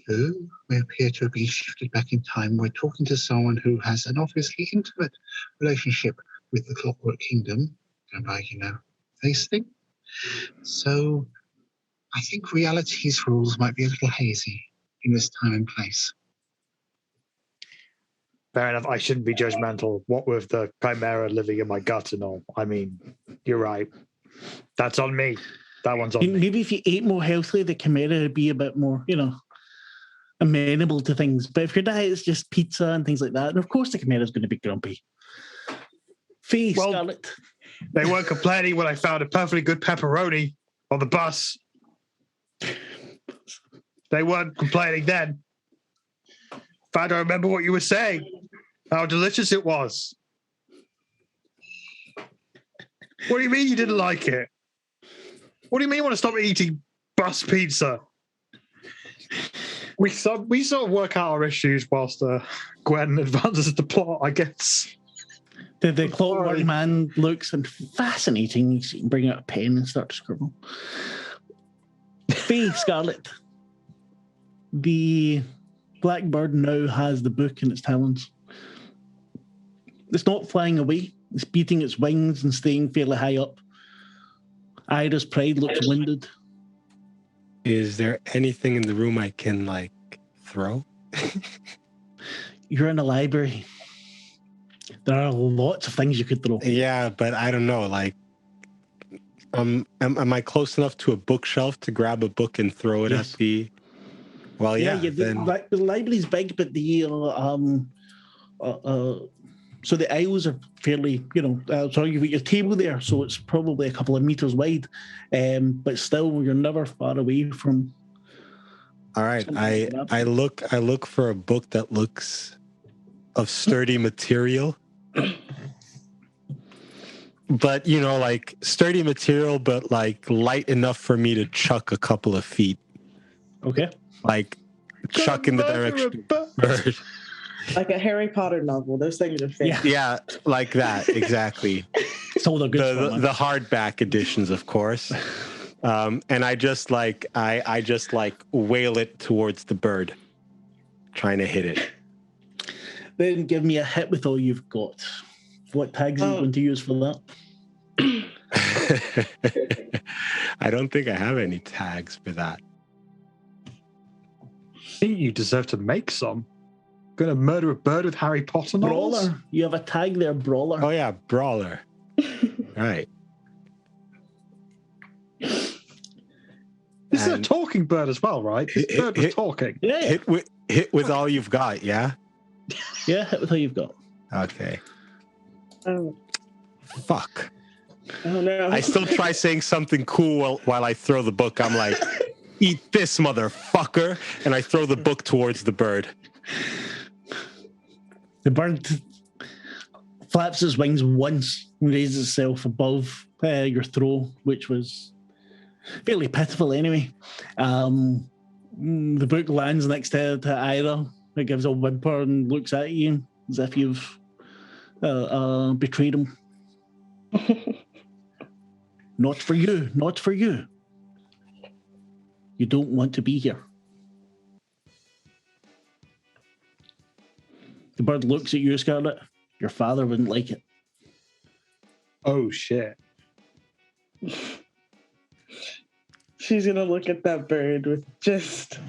We appear to have been shifted back in time. We're talking to someone who has an obviously intimate relationship with the Clockwork Kingdom, going by, face thing. So I think reality's rules might be a little hazy in this time and place. Fair enough. I shouldn't be judgmental. What with the chimera living in my gut and all. I mean, you're right. That's on me. That one's on me. Maybe if you ate more healthily, the chimera would be a bit more, amenable to things. But if your diet is just pizza and things like that, then of course the chimera is going to be grumpy. Scarlet. They weren't complaining when I found a perfectly good pepperoni on the bus. They weren't complaining then. In fact, I remember what you were saying, how delicious it was. What do you mean you didn't like it? What do you mean you want to stop eating bus pizza? We sort of work out our issues whilst Gwen advances the plot, I guess. The clockwork man looks and fascinating. You can bring out a pen and start to scribble. Scarlet. The blackbird now has the book in its talons. It's not flying away. It's beating its wings and staying fairly high up. Ira's pride looks winded. Is there anything in the room I can, like, throw? You're in a library. There are lots of things you could throw. Yeah, but I don't know, like, am I close enough to a bookshelf to grab a book and throw it Yes. at the... Well, yeah, then... The library's big, but so the aisles are fairly, so you've got your table there, so it's probably a couple of meters wide, but still you're never far away from. All right, I look for a book that looks of sturdy material, but like sturdy material, but like light enough for me to chuck a couple of feet. Okay. Like chuck in the direction of the bird. Like a Harry Potter novel. Those things are fake. Yeah, like that, exactly. So the hardback editions, of course. And I just like wail it towards the bird, trying to hit it. Then give me a hit with all you've got. What tags are you going to use for that? I don't think I have any tags for that. I think you deserve to make some. Going to murder a bird with Harry Potter novels? Brawler. You have a tag there, Brawler. Oh yeah, Brawler. Right. This is a talking bird as well, right? This bird was talking. Yeah. Hit with all you've got, yeah? Yeah, hit with all you've got. Okay. Oh. Fuck. Oh no. I still try saying something cool while I throw the book. I'm like, eat this, motherfucker. And I throw the book towards the bird. The bird flaps its wings once and raises itself above your throw, which was fairly pitiful anyway. The book lands next to Ira. It gives a whimper and looks at you as if you've betrayed him. Not for you, not for you. You don't want to be here. The bird looks at you, Scarlet. Your father wouldn't like it. Oh, shit. She's going to look at that bird with just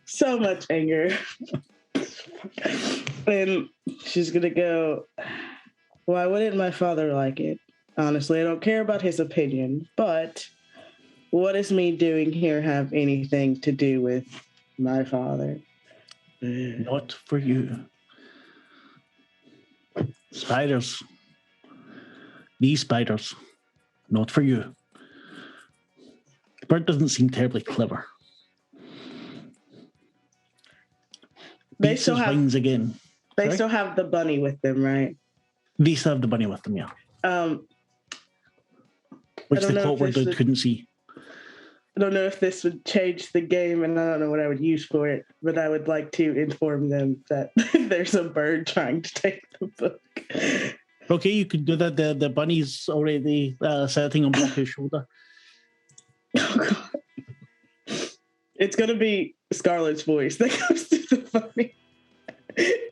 so much anger. And she's going to go, why wouldn't my father like it? Honestly, I don't care about his opinion, but what does me doing here have anything to do with my father? Not for you. Spiders. These spiders. Not for you. The bird doesn't seem terribly clever. They Beats still his have wings again. They Sorry? still have the bunny with them, right? They still have the bunny with them, yeah. Which don't the know if clockwork this dude couldn't see. I don't know if this would change the game, and I don't know what I would use for it, but I would like to inform them that there's a bird trying to take the book. Okay, you could do that. The bunny's already sitting on Blacko's shoulder. Oh, God. It's going to be Scarlett's voice that comes to the bunny.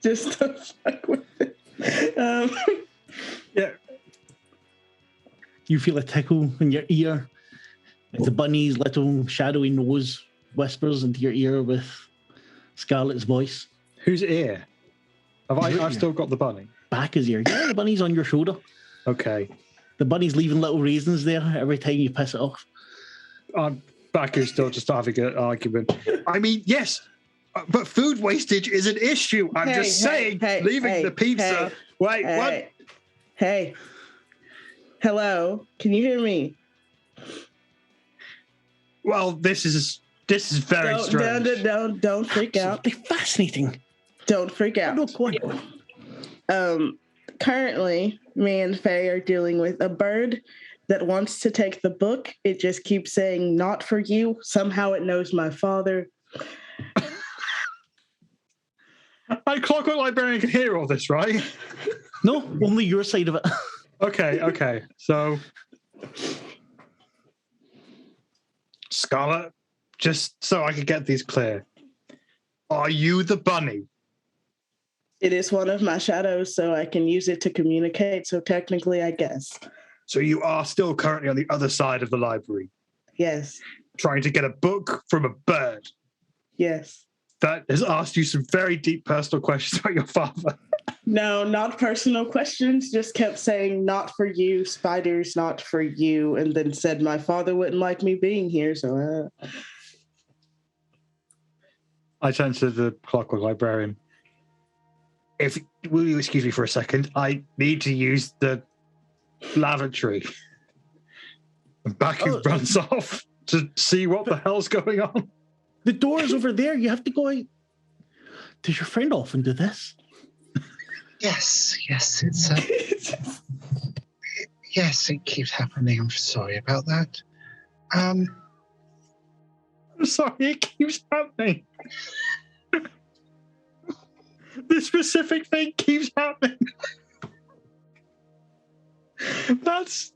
Just to fuck with it. Yeah. You feel a tickle in your ear. The bunny's little shadowy nose whispers into your ear with Scarlett's voice. Whose ear? I've still got the bunny. Back his ear. Yeah, the bunny's on your shoulder. Okay. The bunny's leaving little raisins there every time you piss it off. Baku's still just having an argument. I mean, yes, but food wastage is an issue. I'm just saying, leaving the pizza. Wait, what? Hey. Hello. Can you hear me? Well, this is very strange. Don't freak out. Absolutely fascinating. Don't freak out. No, go on. Currently, me and Faye are dealing with a bird that wants to take the book. It just keeps saying, not for you. Somehow it knows my father. My clockwork librarian can hear all this, right? No, only your side of it. Okay. So, Scarlet, just so I can get these clear. Are you the bunny? It is one of my shadows, so I can use it to communicate. So technically, I guess. So you are still currently on the other side of the library, Yes. trying to get a book from a bird Yes. that has asked you some very deep personal questions about your father. No, not personal questions. Just kept saying, not for you, spiders, not for you. And then said my father wouldn't like me being here. So, I turn to the clockwork librarian. Will you excuse me for a second? I need to use the lavatory. And Baku runs off to see what the hell's going on. The door's over there. You have to go out. Does your friend often do this? Yes, it's yes, it keeps happening. I'm sorry about that. I'm sorry, it keeps happening. This specific thing keeps happening. That's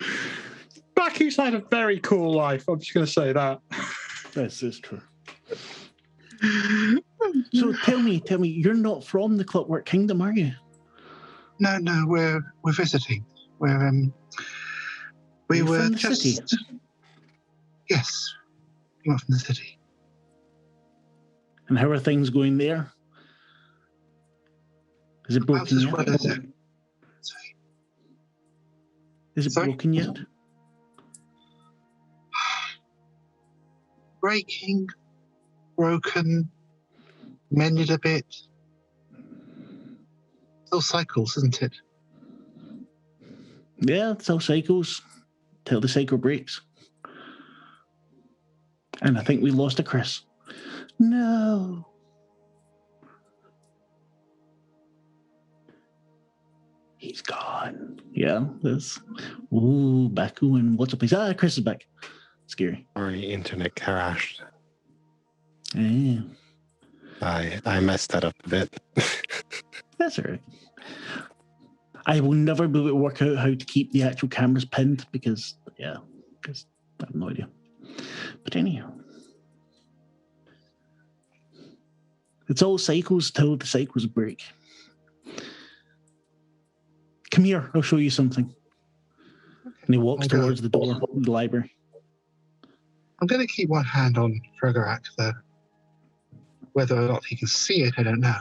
Baku's had a very cool life. I'm just going to say that. This is true. So tell me, you're not from the Clockwork Kingdom, are you? No, we're visiting. We You're were from the just city? Yes, we were from the city. And how are things going there? Is it About broken as yet? well as sorry. Is it Sorry? broken yet? Breaking, broken, mended a bit. Still cycles, isn't it? Yeah, it's all cycles till the cycle breaks. And I think we lost a Chris. No. He's gone. Yeah, this. Ooh, Baku and what's up? Ah, Chris is back. Scary. Sorry, internet crashed. Yeah, I messed that up a bit. that's all right. I will never be able to work out how to keep the actual cameras pinned because I have no idea. But anyhow, it's all cycles till the cycles break. Come here, I'll show you something. And he walks I'll go. towards the door of the library. I'm going to keep one hand on Fergarak, though. Whether or not he can see it, I don't know.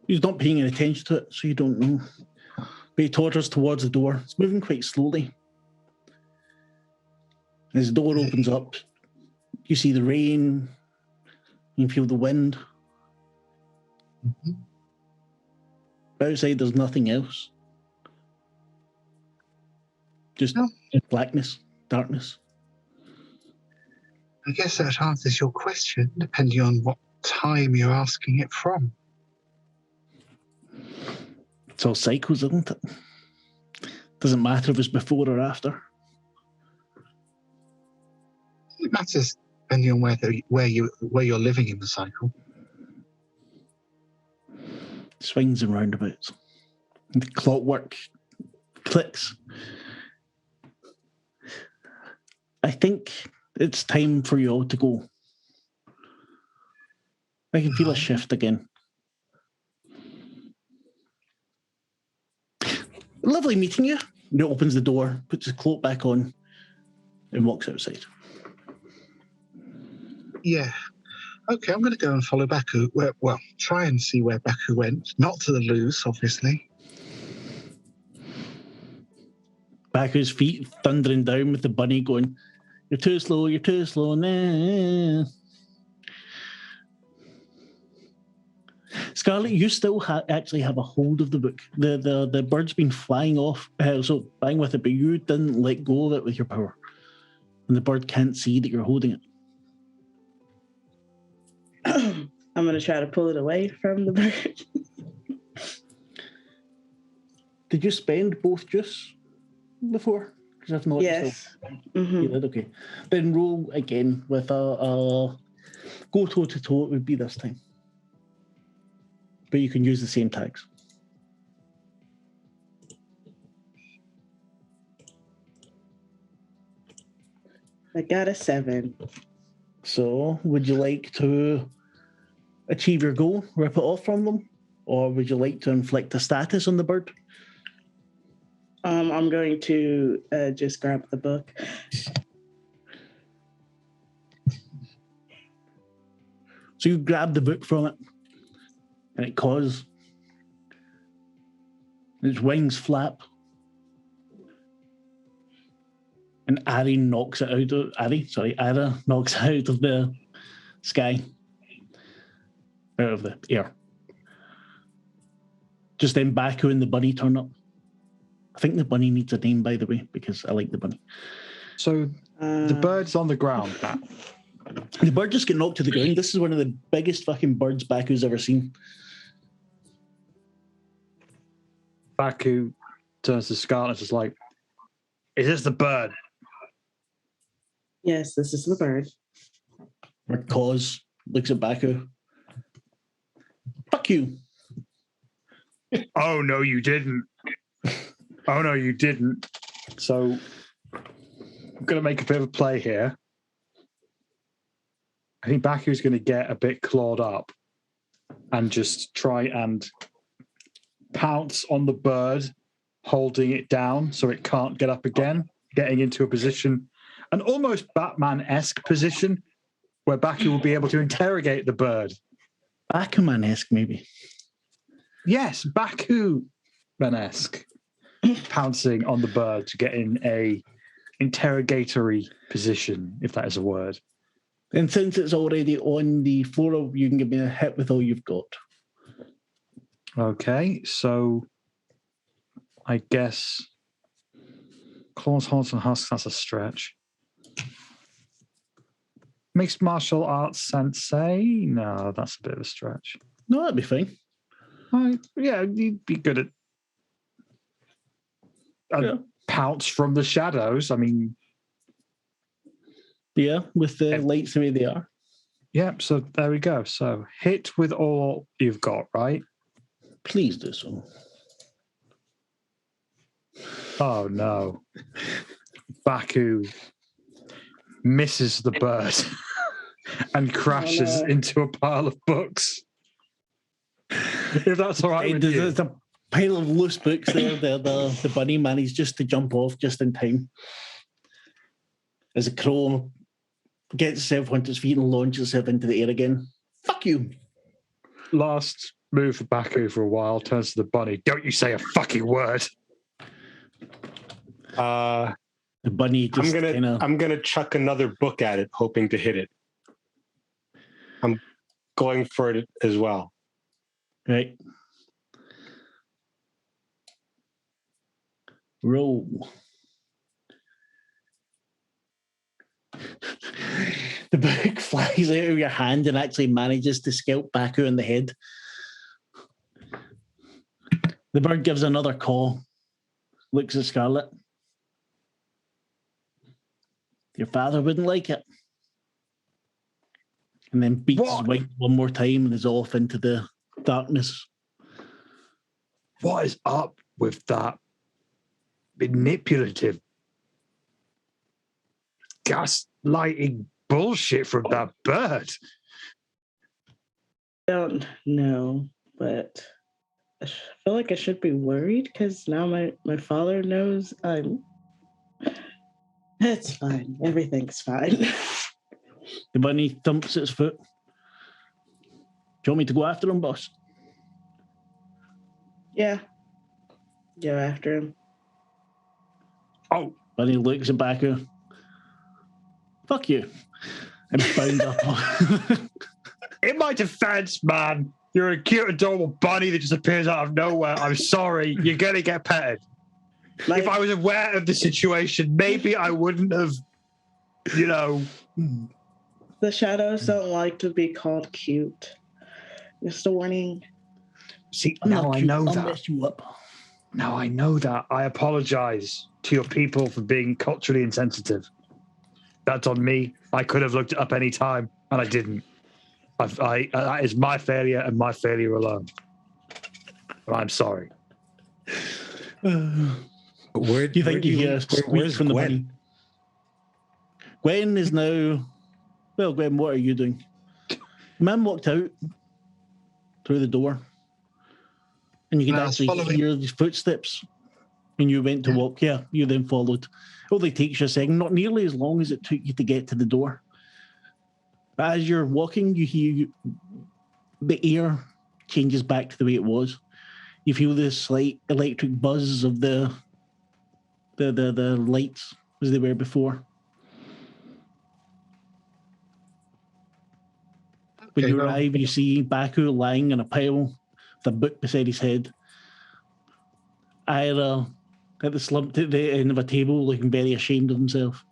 He's not paying any attention to it, so you don't know. But he totters towards the door. It's moving quite slowly. As the door opens up, you see the rain. You can feel the wind. Mm-hmm. But outside, there's nothing else. Just blackness, darkness. I guess that answers your question, depending on what time you're asking it from. It's all cycles, isn't it? Doesn't matter if it's before or after. It matters depending on where you're living in the cycle. Swings and roundabouts. The clockwork clicks. I think it's time for you all to go. I can feel a shift again. Lovely meeting you. And he opens the door, puts his cloak back on, and walks outside. Yeah. Okay, I'm going to go and follow Baku. Well, try and see where Baku went. Not to the loose, obviously. Baku's feet thundering down with the bunny going, you're too slow, nah. Scarlet, you still actually have a hold of the book. The bird's been flying off, flying with it, but you didn't let go of it with your power. And the bird can't see that you're holding it. I'm going to try to pull it away from the bird. Did you spend both juice before? Because if not, Yes. Mm-hmm. you did, okay. Then roll again with a go toe to toe. It would be this time, but you can use the same tags. I got a 7. So, would you like to achieve your goal, rip it off from them? Or would you like to inflict a status on the bird? I'm going to just grab the book. So you grab the book from it, and it caws. Its wings flap. And Ada knocks it out of the sky. Out of the air. Just then Baku and the bunny turn up. I think the bunny needs a name, by the way, because I like the bunny. So the bird's on the ground, Matt. The bird just got knocked to the ground. This is one of the biggest fucking birds Baku's ever seen. Baku turns to Scarlet and is just like, is this the bird? Yes, this is the bird. Or Cause looks at Baku. Fuck you. Oh, no, you didn't. Oh, no, you didn't. So I'm going to make a bit of a play here. I think Baku's going to get a bit clawed up and just try and pounce on the bird, holding it down so it can't get up again, getting into a position, an almost Batman-esque position, where Baku will be able to interrogate the bird. Bakuman-esque, maybe. Yes, Bakuman-esque. Pouncing on the bird to get in a interrogatory position, if that is a word. And since it's already on the floor, you can give me a hit with all you've got. Okay, so I guess claws, horns, and husks, that's a stretch. Mixed martial arts sensei? No, that's a bit of a stretch. No, that'd be fine. Yeah, you'd be good at pounce from the shadows. I mean... Yeah, with the lights the way they are. Yeah, so there we go. So hit with all you've got, right? Please do so. Oh, no. Baku misses the bird and crashes into a pile of books. If that's all right with you. There's a pile of loose books there. The bunny manages just to jump off just in time. As a crow gets itself onto its feet and launches itself into the air again. Fuck you. Last move for Baku for a while, turns to the bunny. Don't you say a fucking word. The bunny just I'm gonna chuck another book at it, hoping to hit it. I'm going for it as well. Right. Roll. The book flies out of your hand and actually manages to scalp Baku in the head. The bird gives another caw, looks at Scarlet. Your father wouldn't like it. And then beats his wing one more time and is off into the darkness. What is up with that manipulative, gaslighting bullshit from that bird? I don't know, but I feel like I should be worried because now my father knows I'm... It's fine. Everything's fine. The bunny thumps its foot. Do you want me to go after him, boss? Yeah. Go after him. Oh. Bunny looks at Baku. Fuck you. And bound up. In my defense, man, you're a cute, adorable bunny that just appears out of nowhere. I'm sorry. You're going to get petted. If I was aware of the situation, maybe I wouldn't have, The shadows don't like to be called cute. Just a warning. See, now I know I'll that. mess you up. Now I know that. I apologize to your people for being culturally insensitive. That's on me. I could have looked it up any time, and I didn't. That is my failure and my failure alone. But I'm sorry. Where do you think you hear squeak from the bunny? Gwen is now... Well, Gwen, what are you doing? The man walked out. through the door. And you could I was actually following. hear these footsteps. And you went to walk. Yeah, you then followed. It only takes you a second, not nearly as long as it took you to get to the door. But as you're walking, you hear the air changes back to the way it was. You feel this slight electric buzz of the lights as they were before. When Okay, you well, arrive, you see Baku lying in a pile with a book beside his head. Ira at the slumped at the end of a table, looking very ashamed of himself.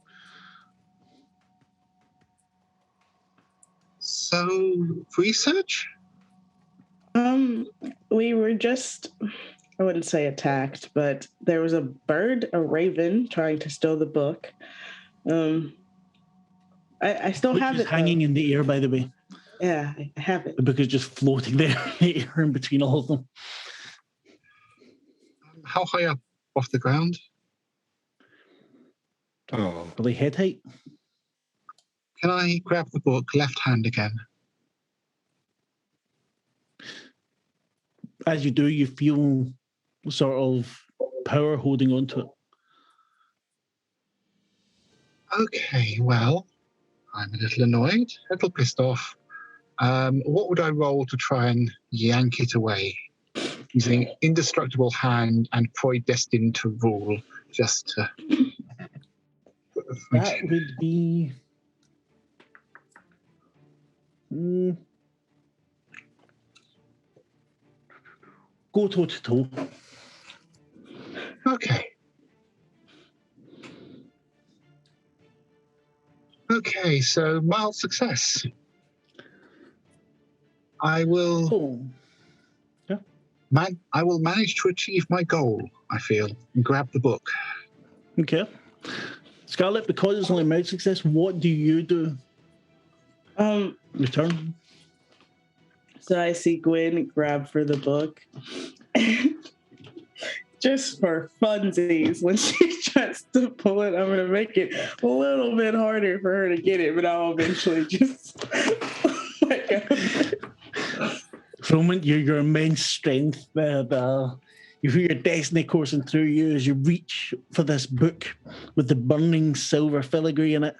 so research? We were just, I wouldn't say attacked, but there was a bird, a raven, trying to steal the book. I still Which have is it hanging though. in the air, by the way. Yeah, I have it. The book is just floating there in the air in between all of them. How high up off the ground? Oh, Probably head height. Can I grab the book left hand again? As you do, you feel sort of power holding onto it. Okay, well, I'm a little annoyed, a little pissed off. What would I roll to try and yank it away? Using indestructible hand and pride destined to rule, just to... That would be... Go toe to toe. Okay. Okay, so mild success. I will Oh, I will manage to achieve my goal, I feel, and grab the book. okay. Scarlet, because it's only a mild success, what do you do? Return. So I see Gwen grab for the book. Just for funsies, when she tries to pull it, I'm going to make it a little bit harder for her to get it, but I'll eventually just let go. From your immense strength, you feel your destiny coursing through you as you reach for this book with the burning silver filigree in it.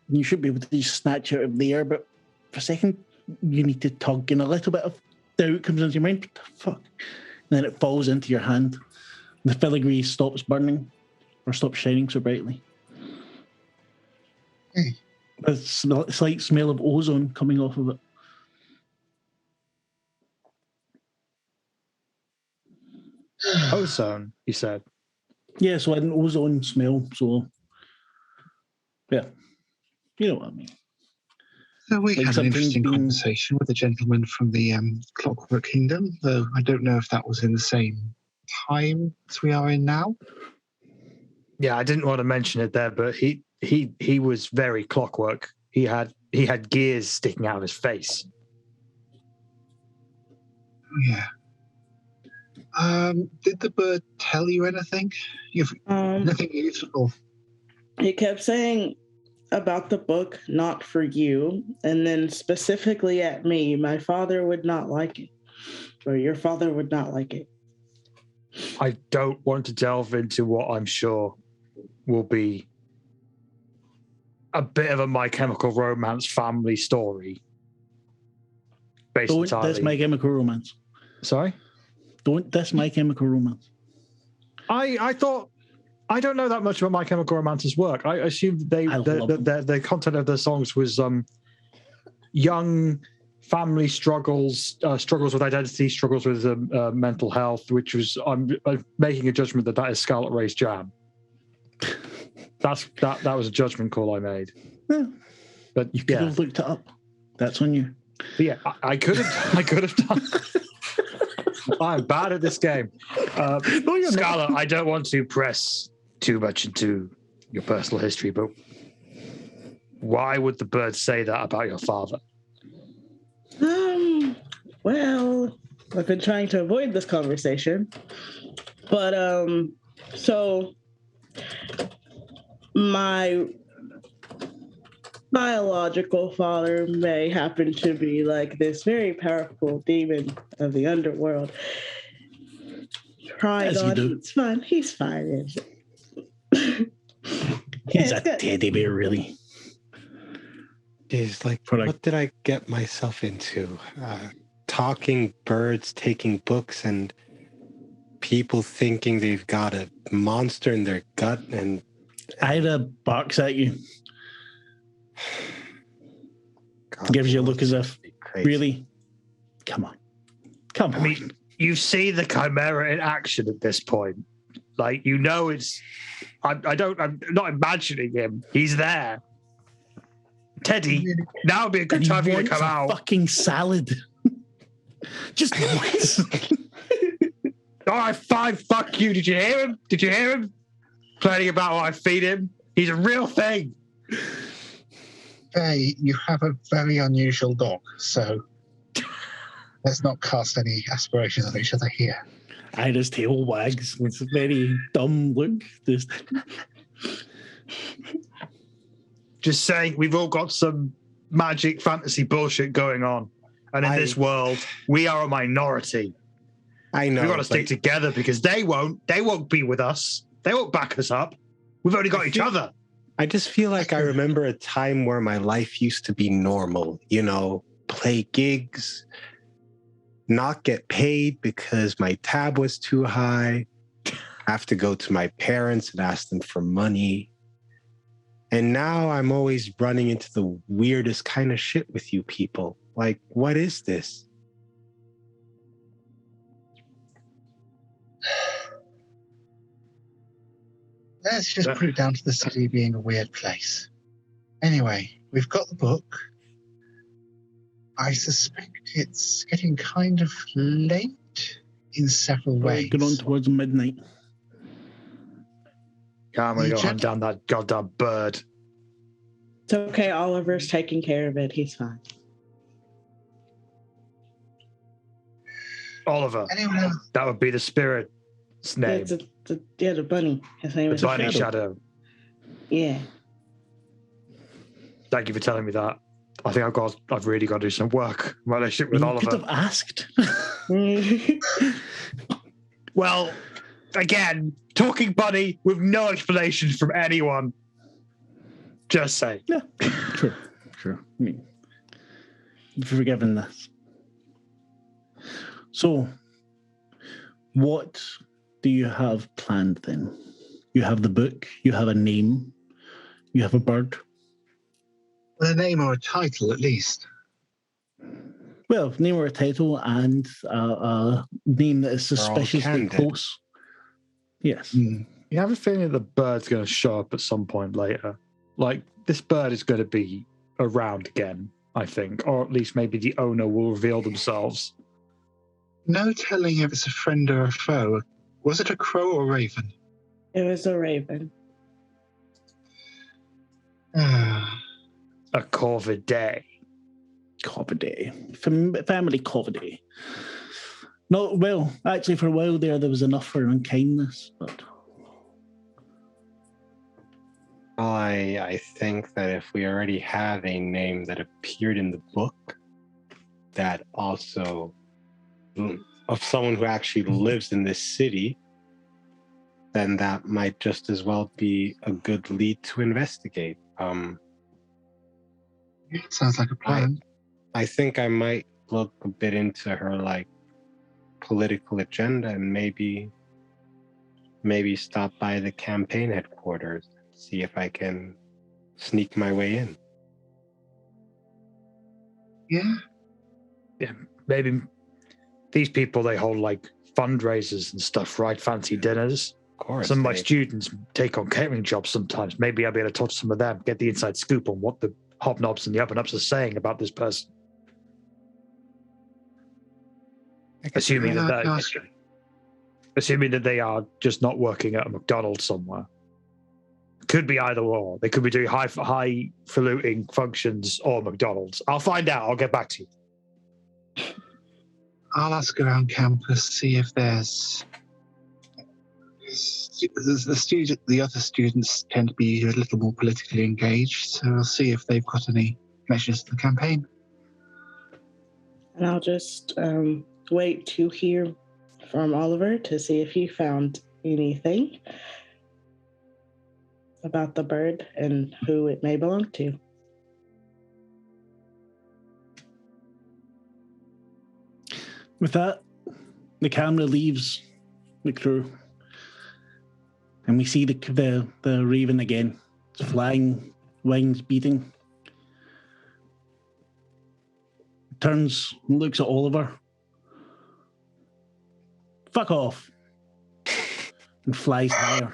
And you should be able to just snatch it out of the air, but for a second, you need to tug, and a little bit of doubt comes into your mind. What the fuck? And then it falls into your hand. The filigree stops burning, or stops shining so brightly. A slight smell of ozone coming off of it. Ozone, you said. Yeah, so an ozone smell. So, yeah, you know what I mean. So we Like had an something's interesting been- conversation with the gentleman from the Clockwork Kingdom, though I don't know if that was in the same time as we are in now. Yeah, I didn't want to mention it there, but he was very clockwork. He had gears sticking out of his face. Yeah. Did the bird tell you anything? Nothing useful. He kept saying about the book, not for you, and then specifically at me, my father would not like it, or your father would not like it. I don't want to delve into what I'm sure will be a bit of a My Chemical Romance family story. Based Don't entirely... diss My Chemical Romance. Sorry? Don't diss My Chemical Romance. I thought... I don't know that much about My Chemical Romance's work. I assumed the content of their songs was young family struggles, struggles with identity, struggles with mental health, which was... I'm making a judgment that is Scarlet Ray's jam. That was a judgment call I made. Yeah. But You could have looked it up. That's on you. But yeah, I could have done. I'm bad at this game. No, you're Scarlet, I don't want to press too much into your personal history, but why would the bird say that about your father? Well, I've been trying to avoid this conversation, but so my biological father may happen to be like this very powerful demon of the underworld. Crying As you on, do. it's fine. He's fine. He's it's a good. teddy bear, really. Jeez, like, For like- what did I get myself into? Talking birds, taking books, and people thinking they've got a monster in their gut, and Ira barks at you, God, gives you a the look as world's if, crazy. really? Come on. Come on. I mean, you see the chimera in action at this point. Like, you know, I'm not imagining him. He's there. Teddy, now would be a good and he time for you to wants come a out. fucking salad. Just once. All right, fine, fuck you. Did you hear him? Did you hear him? Complaining about what I feed him. He's a real thing. Hey, you have a very unusual dog, so let's not cast any aspirations on each other here. Ira's tail wags. It's a very dumb look. Just saying, we've all got some magic fantasy bullshit going on. And in this world, we are a minority. I know. We've got to stick together because they won't be with us. They won't back us up. We've only got each other. I just feel like I remember a time where my life used to be normal, you know, play gigs, not get paid because my tab was too high, have to go to my parents and ask them for money. And now I'm always running into the weirdest kind of shit with you people. Like, what is this? Let's just put it down to the city being a weird place. Anyway, we've got the book. I suspect it's getting kind of late in several ways. Get on towards midnight. Yeah, I'm going to go hunt down that goddamn bird. It's okay. Oliver's taking care of it. He's fine. Oliver. Anyone else? That would be the spirit's name. The bunny. His name The is bunny Shadow. shadow. Yeah. Thank you for telling me that. I think I've really got to do some work in my relationship with You Oliver. could have asked. Well, again, talking bunny with no explanation from anyone. Just say. Yeah, sure. I mean, you've forgiven this. So, what do you have planned then? You have the book, you have a name, you have a bird. A name or a title, at least. Well, name or a title and a name that is suspiciously candid. close. Yes. You have a feeling that the bird's going to show up at some point later. Like, this bird is going to be around again, I think. Or at least maybe the owner will reveal themselves. No telling if it's a friend or a foe. Was it a crow or a raven? It was a raven. A Corvidae. Corvidae. Family Corvidae. No, well, actually, for a while there was enough for unkindness, but... Well, I think that if we already have a name that appeared in the book that also of someone who actually lives in this city, then that might just as well be a good lead to investigate. Sounds like a plan. I think I might look a bit into her like political agenda and maybe stop by the campaign headquarters, see if I can sneak my way in. Yeah. Yeah, maybe these people, they hold like fundraisers and stuff, right? Fancy dinners. Of course. Some of my students take on catering jobs sometimes. Maybe I'll be able to talk to some of them, get the inside scoop on what the hobnobs and the up-and-ups are saying about this person. Assuming that they are just not working at a McDonald's somewhere. Could be either or. They could be doing highfalutin functions or McDonald's. I'll find out. I'll get back to you. I'll ask around campus, see if there's The other students tend to be a little more politically engaged, so we'll see if they've got any connections to the campaign. And I'll just wait to hear from Oliver to see if he found anything about the bird and who it may belong to. With that, the camera leaves the crew, and we see the raven again. It's flying, wings beating. Turns, looks at Oliver. Fuck off. And flies higher.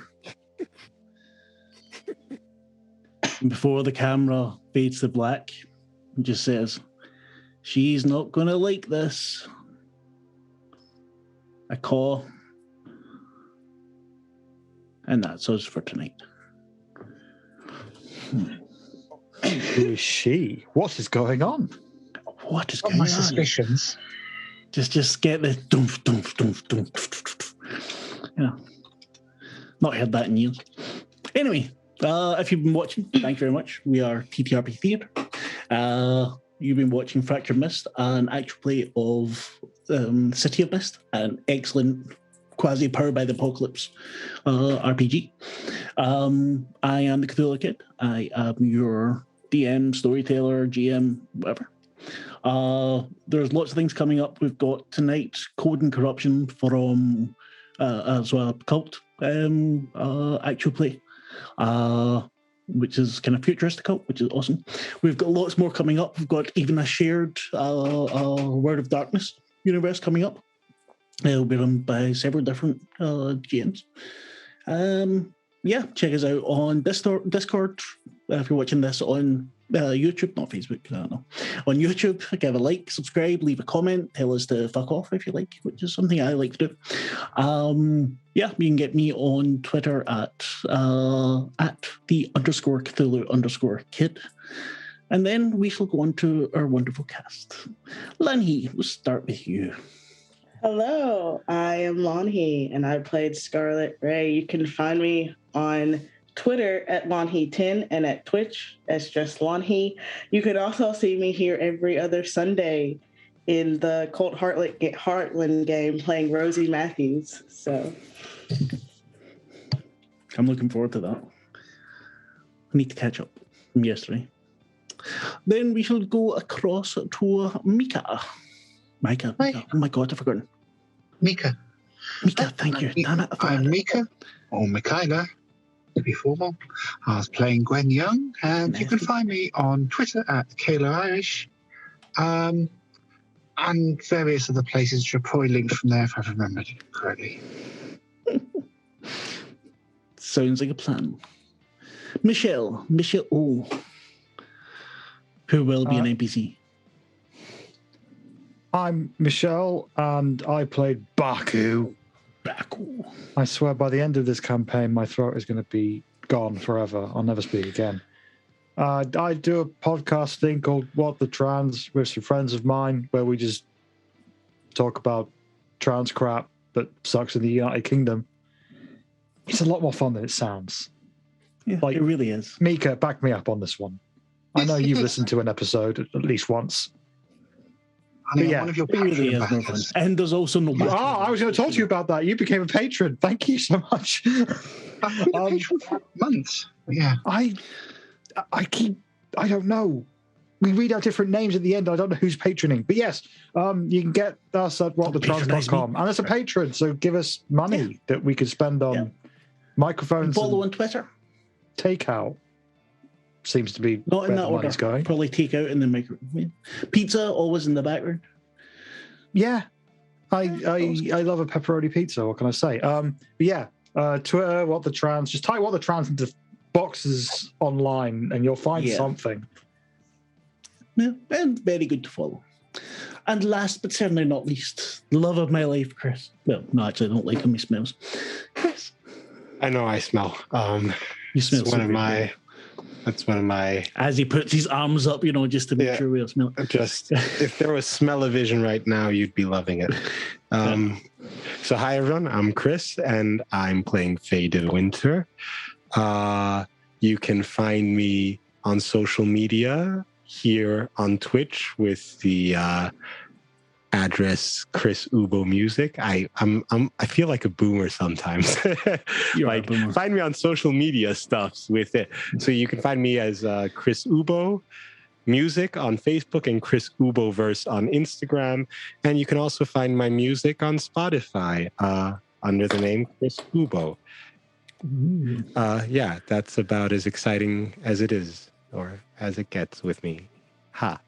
And before the camera fades to black, it just says, "She's not gonna like this." A call. And that's us for tonight. Who is she? What is going on? What is Got going my on? suspicions. Just get the doomph, doomph, doomph, doomph. You know, not heard that in years. Anyway, if you've been watching, thank you very much. We are TTRPG Theatre. You've been watching Fractured Mist, an actual play of City of Mist, an excellent quasi-powered by the apocalypse RPG. I am the Cthulhu Kid. I am your DM, storyteller, GM, whatever. There's lots of things coming up. We've got tonight Code and Corruption from as well cult actual play, which is kind of futuristic cult, which is awesome. We've got lots more coming up. We've got even a shared Word of Darkness universe coming up. It'll be run by several different GMs. Yeah, check us out on Discord. If you're watching this on YouTube, not Facebook, I don't know. On YouTube, give a like, subscribe, leave a comment, tell us to fuck off if you like, which is something I like to do. Yeah, you can get me on Twitter at @the_Cthulhu_kid. And then we shall go on to our wonderful cast. Lanhi, we'll start with you. Hello, I am Lonhee, and I played Scarlet Ray. You can find me on Twitter at Lonhee10 and at Twitch as just Lonhee. You can also see me here every other Sunday in the Colt Heartland game playing Rosie Matthews. So I'm looking forward to that. I need to catch up from yesterday. Then we shall go across to Mika. Micah. Hi. Oh my God, I've forgotten. Mika. Mika, thank you. Damn it. I'm Mika, or Michaela, to be formal. I was playing Gwen Young, and you can find me on Twitter at Kayla Irish, and various other places which are probably linked from there if I've remembered correctly. Sounds like a plan. Michelle O, who will be an NPC. I'm Michelle, and I played Baku. Baku. I swear by the end of this campaign, my throat is going to be gone forever. I'll never speak again. I do a podcast thing called What the Trans with some friends of mine, where we just talk about trans crap that sucks in the United Kingdom. It's a lot more fun than it sounds. Yeah, Like, it really is. Mika, back me up on this one. I know you've listened to an episode at least once. I'm yeah, one of your It really Patreon is more fun. backers. And there's also no battle. I was going to talk to you about that. You became a patron. Thank you so much. I've been a patron for months. Yeah. I don't know. We read out different names at the end. I don't know who's patroning. But yes, you can get us at whatthetrans.com. And as a patron, so give us money that we could spend on microphones Follow and on Twitter. takeout. Seems to be Not in where that the order. money's going. Probably take out in the microwave. Pizza always in the background. Yeah. I love a pepperoni pizza. What can I say? But yeah, Twitter, What the Trans. Just type What the Trans into boxes online and you'll find something. Yeah, and very good to follow. And last but certainly not least, the love of my life, Chris. Well, no, actually, I don't like him. He smells. Chris. I know I smell. You smell It's so one of good. my. That's one of my. As he puts his arms up, just to make sure we all smell it. Just if there was smell-o-vision right now, you'd be loving it. So hi everyone, I'm Chris and I'm playing Faye de Winter. You can find me on social media here on Twitch with the address Chris Ubo Music. I feel like a boomer sometimes. You're like a boomer. find me on social media stuffs with it. So you can find me as Chris Ubo Music on Facebook and Chris Uboverse on Instagram. And you can also find my music on Spotify under the name Chris Ubo. Yeah, that's about as exciting as it is, or as it gets with me. Ha.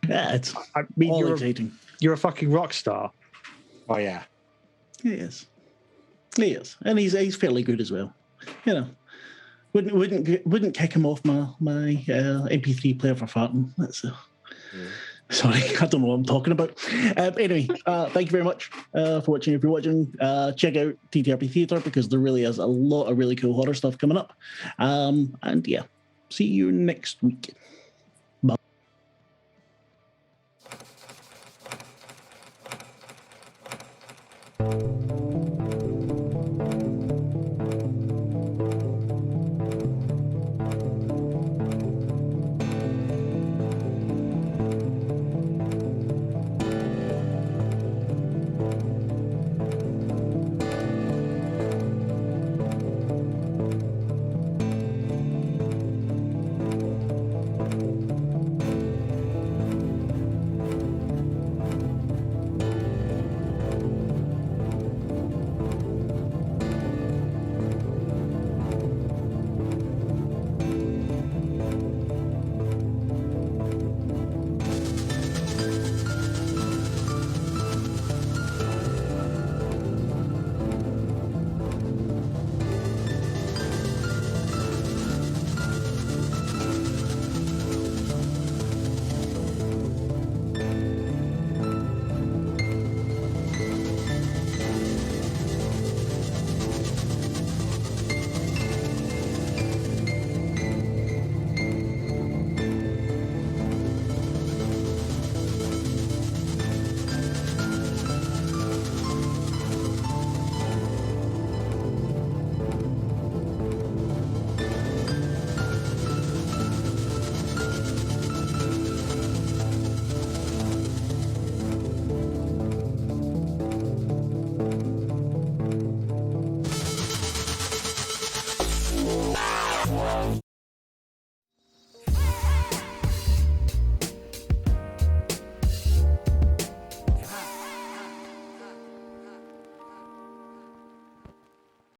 Yeah, it's I mean, all you're exciting. a fucking rock star. Oh yeah. He is. He is. And he's fairly good as well. You know. Wouldn't kick him off my MP3 player for farting. That's sorry, I don't know what I'm talking about. Anyway, thank you very much for watching. If you're watching, check out TTRP Theatre because there really is a lot of really cool horror stuff coming up. And yeah, see you next week.